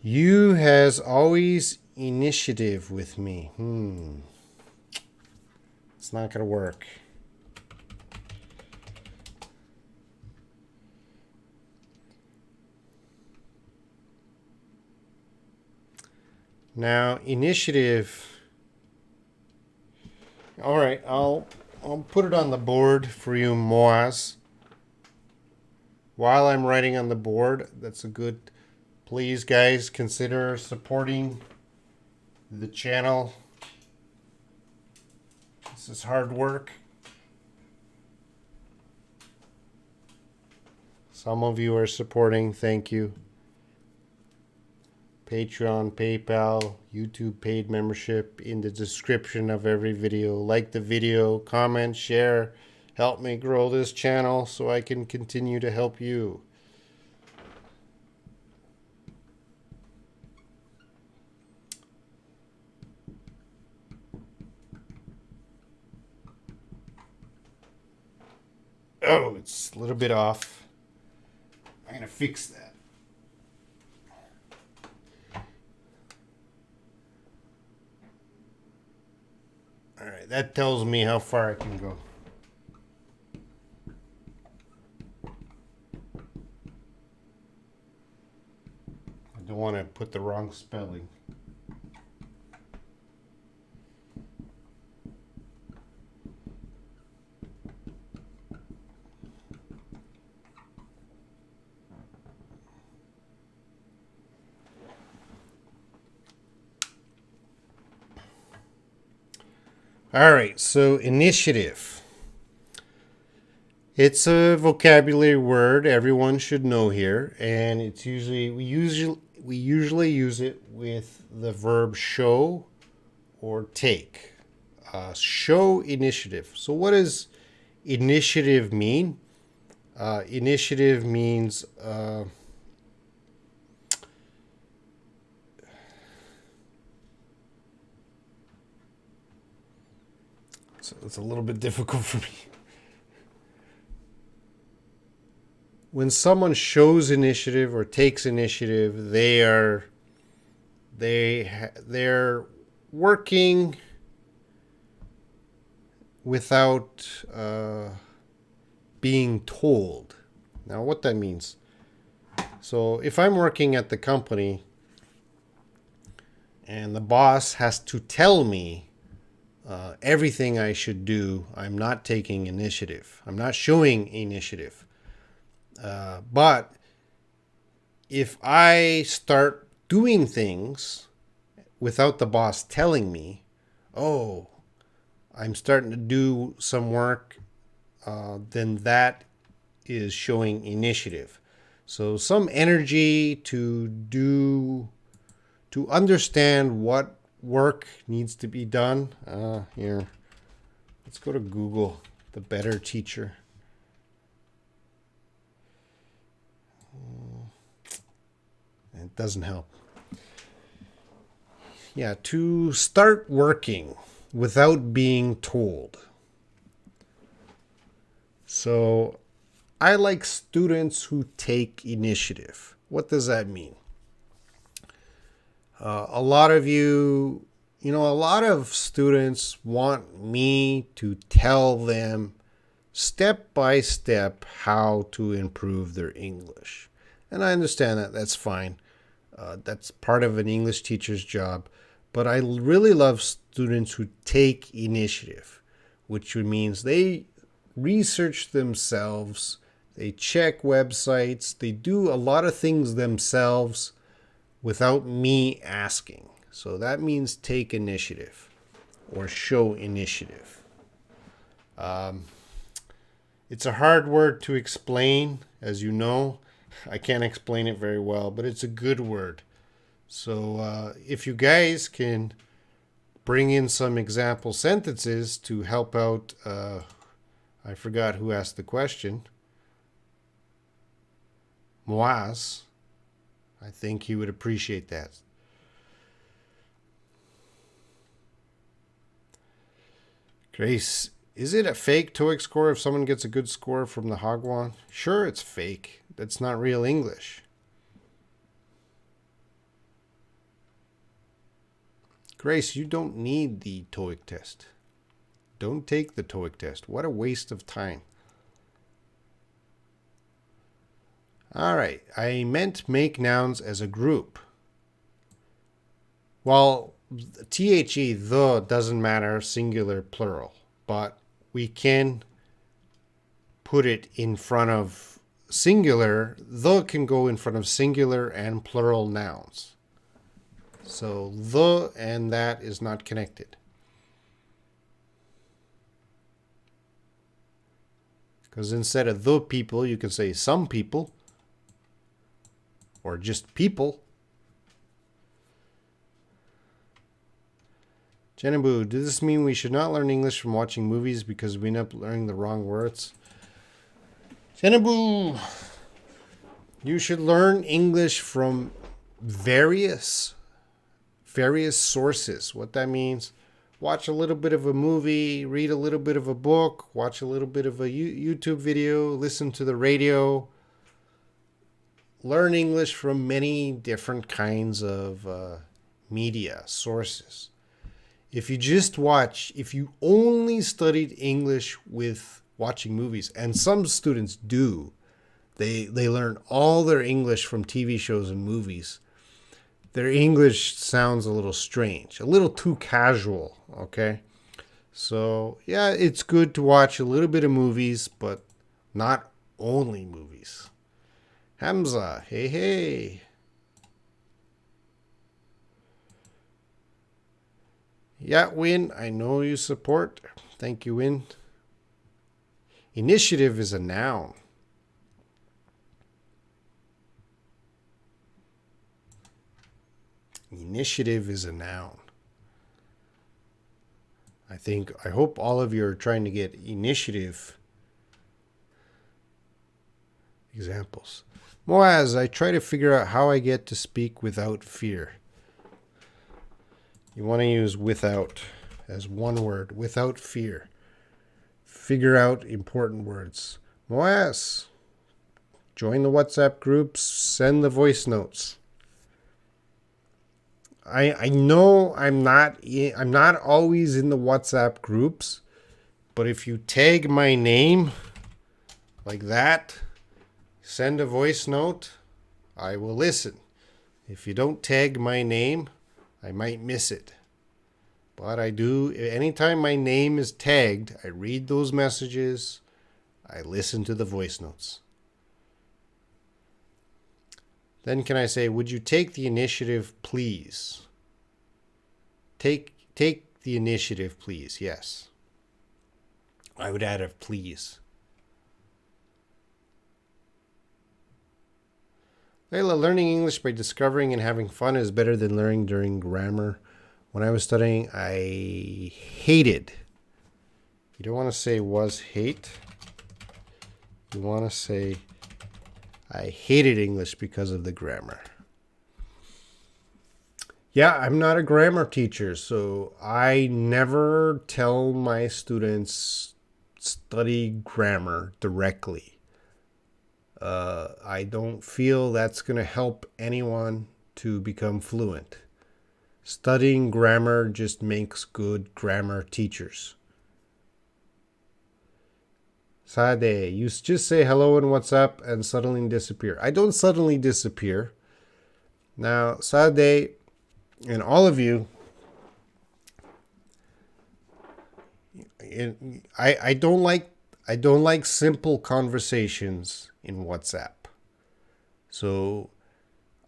You has always initiative with me. It's not going to work. Now, initiative. All right, I'll put it on the board for you, Moaz. While I'm writing on the board, that's a good. Please, guys, consider supporting the channel. This is hard work. Some of you are supporting. Thank you. Patreon, PayPal, YouTube paid membership in the description of every video. Like the video, comment, share. Help me grow this channel so I can continue to help you. Oh, it's a little bit off. I'm going to fix that. All right, that tells me how far I can go. I don't want to put the wrong spelling. All right, so initiative. It's a vocabulary word everyone should know here, and it's we usually use it with the verb show or take. Show initiative. So what does initiative mean? Initiative means so it's a little bit difficult for me. When someone shows initiative or takes initiative, they're working without being told. Now, what that means. So if I'm working at the company and the boss has to tell me everything I should do, I'm not taking initiative. I'm not showing initiative. But if I start doing things without the boss telling me, oh, I'm starting to do some work, then that is showing initiative. So some energy to understand what work needs to be done. Here, let's go to Google, the better teacher. It doesn't help. Yeah, to start working without being told. So I like students who take initiative. What does that mean? A lot of you, a lot of students want me to tell them step by step how to improve their English. And I understand that. That's fine. That's part of an English teacher's job. But I really love students who take initiative, which means they research themselves, they check websites, they do a lot of things themselves without me asking. So that means take initiative or show initiative. It's a hard word to explain, as you know. I can't explain it very well, but it's a good word. So if you guys can bring in some example sentences to help out, I forgot who asked the question. Moaz, I think he would appreciate that. Grace, is it a fake TOEIC score if someone gets a good score from the Hagwon? Sure, it's fake. That's not real English. Grace, you don't need the TOEIC test. Don't take the TOEIC test. What a waste of time. All right, I meant make nouns as a group. Well, the, the doesn't matter, singular, plural, but we can put it in front of singular. The can go in front of singular and plural nouns. So the and that is not connected. Because instead of the people, you can say some people or just people. Jenabu, does this mean we should not learn English from watching movies because we end up learning the wrong words? Jenabu, you should learn English from various sources. What that means, watch a little bit of a movie, read a little bit of a book, watch a little bit of a YouTube video, listen to the radio. Learn English from many different kinds of media sources. If you only studied English with watching movies, and some students do, they learn all their English from TV shows and movies. Their English sounds a little strange, a little too casual, okay? So, yeah, it's good to watch a little bit of movies, but not only movies. Hamza, hey, hey. Yeah, Win, I know you support. Thank you, Win. Initiative is a noun. Initiative is a noun. I hope all of you are trying to get initiative examples. Moaz, I try to figure out how I get to speak without fear. You want to use without as one word, without fear. Figure out important words. Moaz, join the WhatsApp groups, send the voice notes. I know I'm not always in the WhatsApp groups, but if you tag my name like that, send a voice note, I will listen. If you don't tag my name, I might miss it. But I do, anytime my name is tagged, I read those messages, I listen to the voice notes. Then can I say, would you take the initiative, please? Take the initiative, please. Yes. I would add a please. Layla, learning English by discovering and having fun is better than learning during grammar. When I was studying, I hated. You don't want to say was hate. You want to say I hated English because of the grammar. Yeah, I'm not a grammar teacher, so I never tell my students study grammar directly. I don't feel that's going to help anyone to become fluent. Studying grammar just makes good grammar teachers. Sade, you just say hello and what's up and suddenly disappear. I don't suddenly disappear. Now, Sade, and all of you, I don't like simple conversations in WhatsApp. So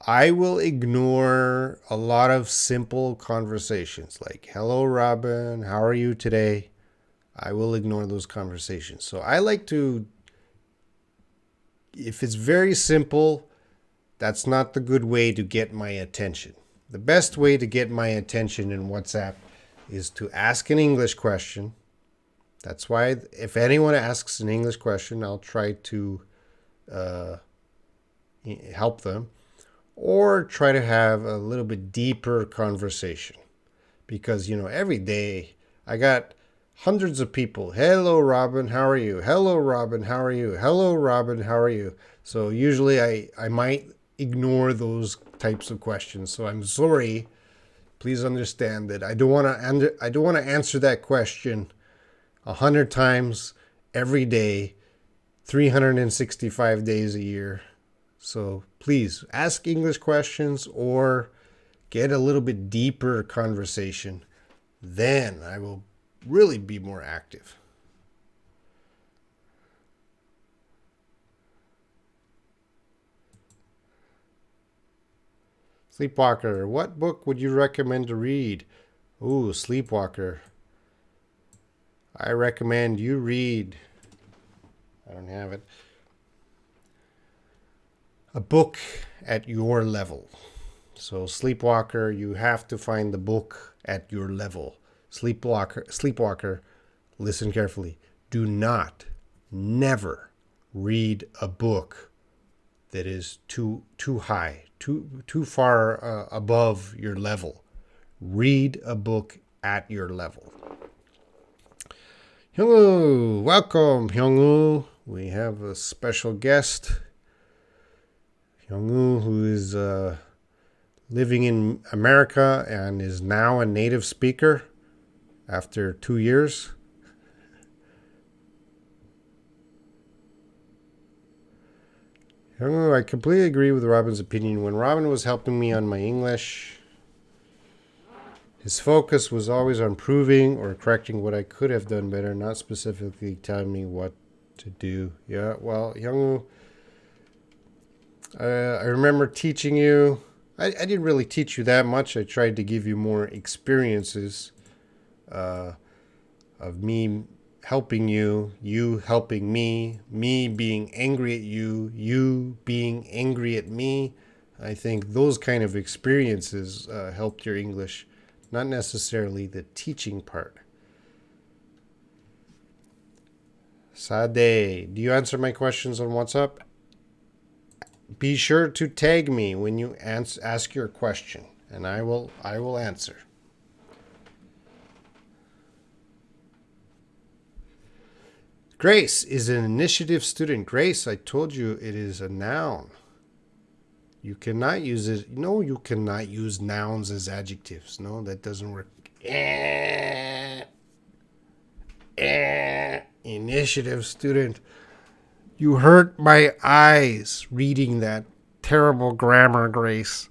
I will ignore a lot of simple conversations like hello Robin, how are you today? I will ignore those conversations. So I like to, if it's very simple, that's not the good way to get my attention. The best way to get my attention in WhatsApp is to ask an English question. That's why if anyone asks an English question, I'll try to uh, help them or try to have a little bit deeper conversation. Because, every day I got hundreds of people. Hello, Robin, how are you? Hello, Robin, how are you? Hello, Robin, how are you? So usually I might ignore those types of questions. So I'm sorry. Please understand that I don't want to answer that question 100 times every day, 365 days a year. So please ask English questions or get a little bit deeper conversation. Then I will really be more active. Sleepwalker, what book would you recommend to read? Ooh, Sleepwalker. I recommend you read, I don't have it, a book at your level. So Sleepwalker, you have to find the book at your level. Sleepwalker, listen carefully. Do not, never read a book that is too high, too far above your level. Read a book at your level. Hyungwoo, welcome, Hyungwoo. We have a special guest, Hyungwoo, who is living in America and is now a native speaker after 2 years. Hyungwoo, I completely agree with Robin's opinion. When Robin was helping me on my English, his focus was always on proving or correcting what I could have done better, not specifically telling me what to do. Yeah, well, Hyungwoo, I remember teaching you. I didn't really teach you that much. I tried to give you more experiences of me helping you, you helping me being angry at you, you being angry at me. I think those kind of experiences helped your English, not necessarily the teaching part. Sade, do you answer my questions on WhatsApp? Be sure to tag me when you ask your question, and I will answer. Grace is an initiative student. Grace, I told you it is a noun. You cannot use it. No, you cannot use nouns as adjectives. No, that doesn't work. Initiative student. You hurt my eyes reading that terrible grammar, Grace.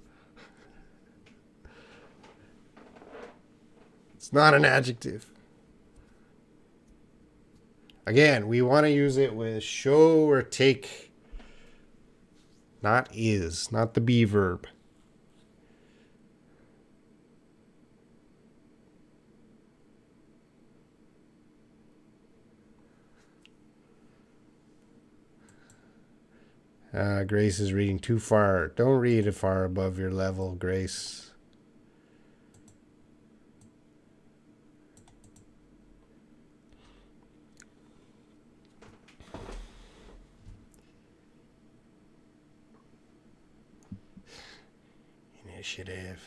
It's not an adjective. Again, we want to use it with show or take, not is, not the be verb. Grace is reading too far. Don't read it far above your level, Grace. Initiative.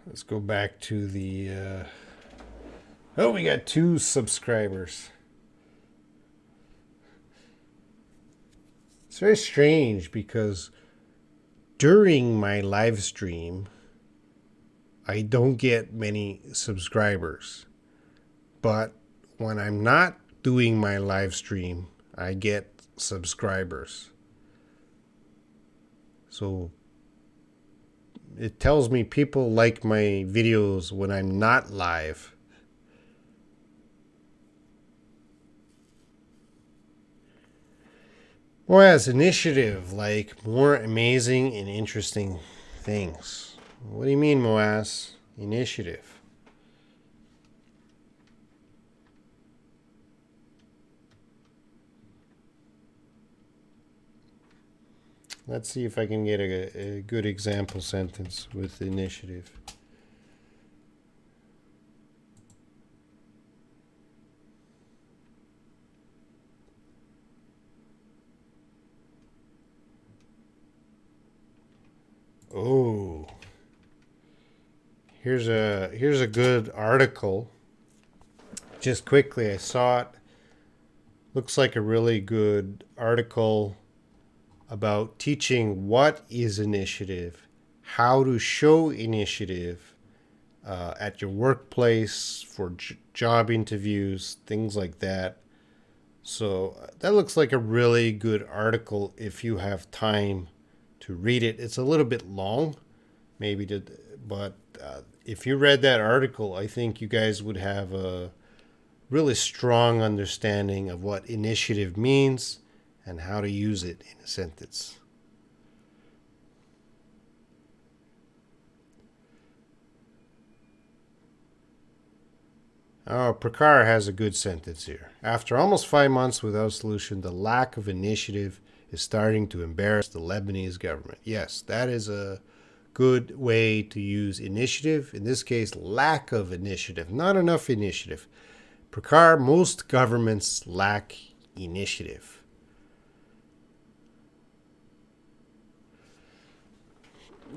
Let's go back to the... Oh, we got 2 subscribers. It's very strange because during my live stream, I don't get many subscribers. But when I'm not doing my live stream, I get subscribers. So it tells me people like my videos when I'm not live. Whereas initiative, like more amazing and interesting things. What do you mean, Moaz? Initiative. Let's see if I can get a good example sentence with initiative. Oh, here's a good article. Just quickly, I saw it. Looks like a really good article about teaching what is initiative, how to show initiative at your workplace for job interviews, things like that. So that looks like a really good article if you have time to read it. It's a little bit long, maybe, but if you read that article, I think you guys would have a really strong understanding of what initiative means and how to use it in a sentence. Oh, Prakar has a good sentence here. After almost 5 months without a solution, the lack of initiative is starting to embarrass the Lebanese government. Yes, that is a good way to use initiative. In this case, lack of initiative, not enough initiative. Prakar, most governments lack initiative.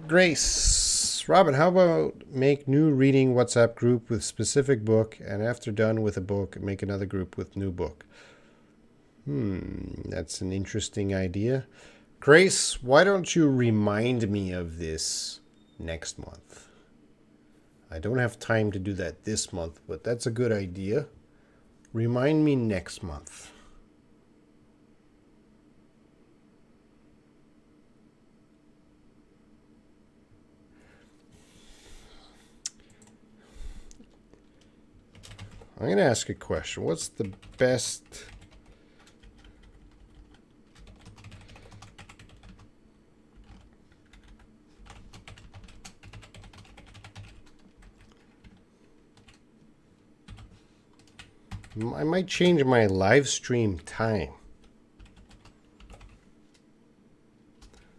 Grace. Robin, how about make new reading WhatsApp group with specific book, and after done with a book, make another group with new book? That's an interesting idea. Grace, why don't you remind me of this next month? I don't have time to do that this month, but that's a good idea. Remind me next month. I'm going to ask a question. What's the best I might change my live stream time.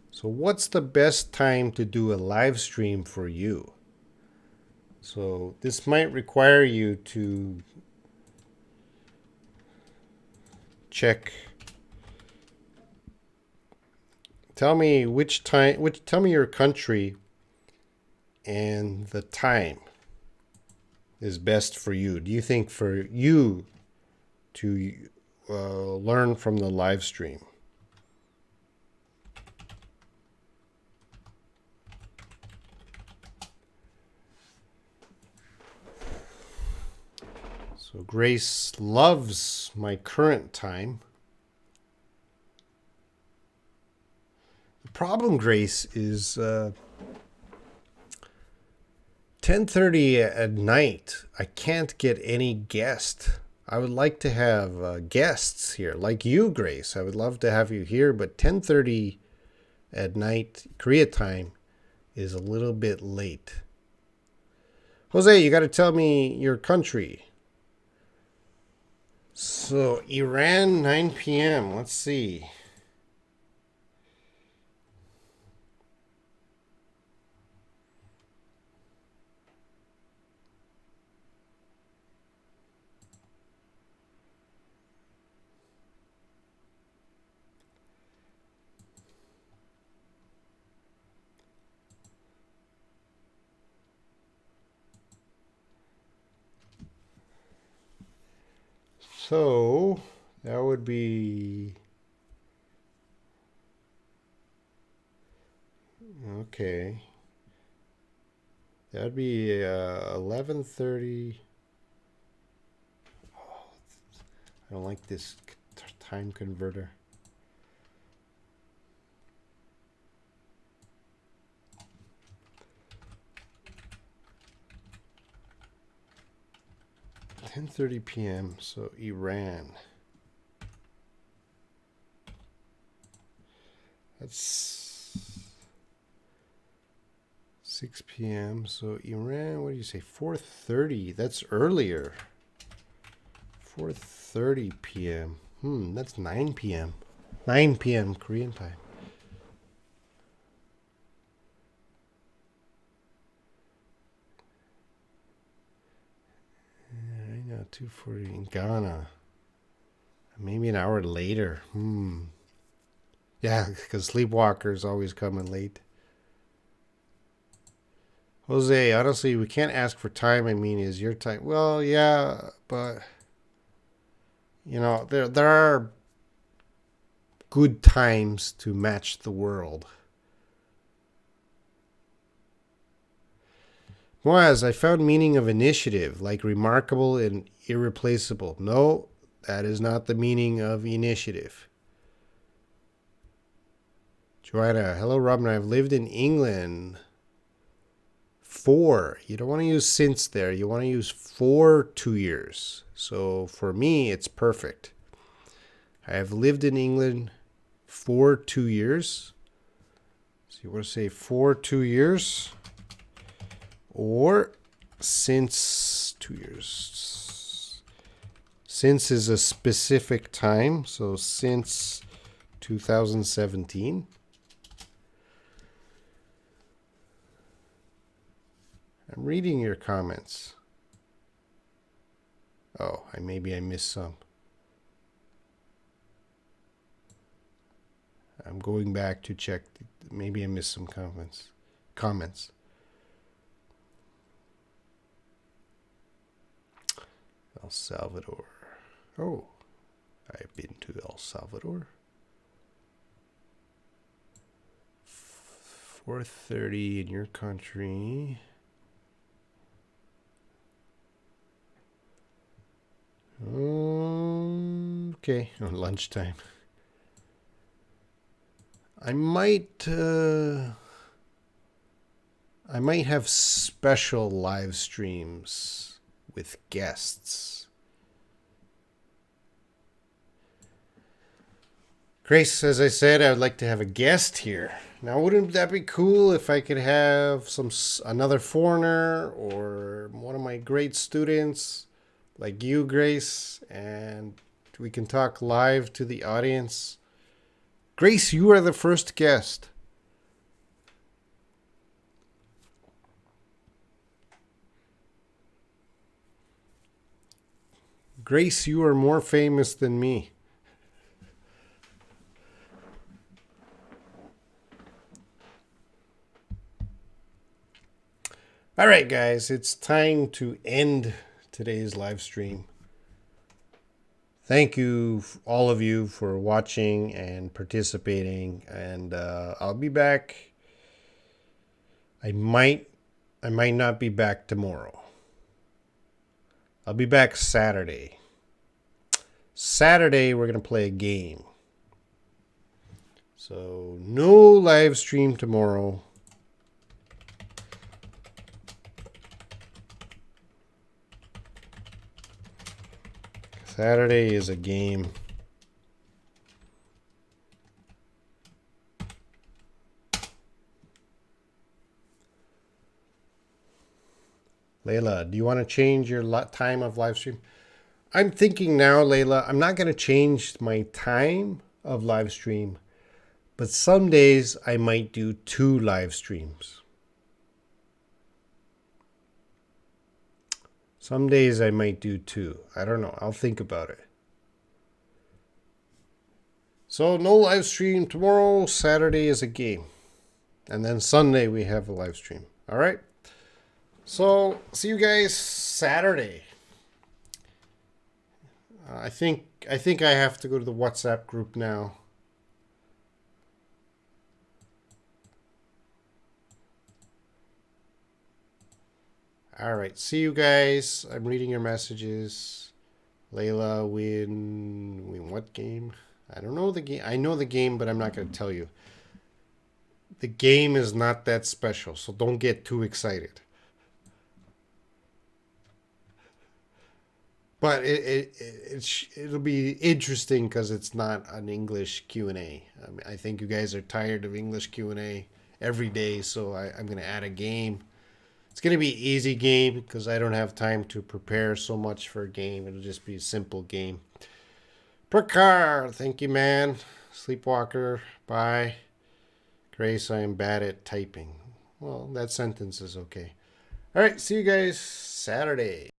So what's the best time to do a live stream for you? So this might require you to check. Tell me which time, tell me your country and the time is best for you. Do you think for you to learn from the live stream? So Grace loves my current time. The problem, Grace, is 10:30 at night. I can't get any guest. I would like to have guests here, like you, Grace. I would love to have you here, but 10:30 at night, Korea time, is a little bit late. Jose, you got to tell me your country. So Iran, 9 p.m. Let's see. So that would be okay. That'd be 11:30. I don't like this time converter. $10:30 p.m. So Iran. That's 6 p.m. So Iran, what do you say? 4:30. That's earlier. 4:30 p.m. That's 9 p.m. 9 p.m. Korean time. Right now, 2:40 in Ghana. Maybe an hour later. Yeah, because sleepwalkers always coming late. Jose, honestly, we can't ask for time. I mean, is your time? Well, yeah, but you know, there are good times to match the world. Moaz, I found meaning of initiative, like remarkable and irreplaceable. No, that is not the meaning of initiative. Joanna, hello, Robin. I've lived in England for. You don't want to use since there. You want to use for 2 years. So for me, it's perfect. I have lived in England for 2 years. So you want to say for 2 years or since 2 years. Since is a specific time. So since 2017. I'm reading your comments. Oh, maybe I missed some. I'm going back to check. Maybe I missed some comments. El Salvador. Oh, I've been to El Salvador. 4:30 in your country. Okay, lunchtime. I might have special live streams with guests. Grace, as I said, I would like to have a guest here. Now, wouldn't that be cool if I could have another foreigner or one of my great students like you, Grace, and we can talk live to the audience? Grace, you are the first guest. Grace, you are more famous than me. All right, guys, it's time to end today's live stream. Thank you, all of you, for watching and participating. And I'll be back. I might not be back tomorrow. I'll be back Saturday. Saturday, we're going to play a game. So, no live stream tomorrow. Saturday is a game. Layla, do you want to change your time of live stream? I'm thinking now, Layla, I'm not going to change my time of live stream, but some days I might do 2 live streams. Some days I might do 2. I don't know. I'll think about it. So no live stream tomorrow. Saturday is a game. And then Sunday we have a live stream. All right? So see you guys Saturday. I think I have to go to the WhatsApp group now. All right. See you guys. I'm reading your messages. Layla, win what game? I don't know the game. I know the game, but I'm not going to tell you. The game is not that special, so don't get too excited. But it'll be interesting because it's not an English Q&A. Mean, I think you guys are tired of English Q&A every day, so I'm going to add a game. It's going to be an easy game because I don't have time to prepare so much for a game. It'll just be a simple game. Prakar, thank you, man. Sleepwalker, bye. Grace, I am bad at typing. Well, that sentence is okay. All right, see you guys Saturday.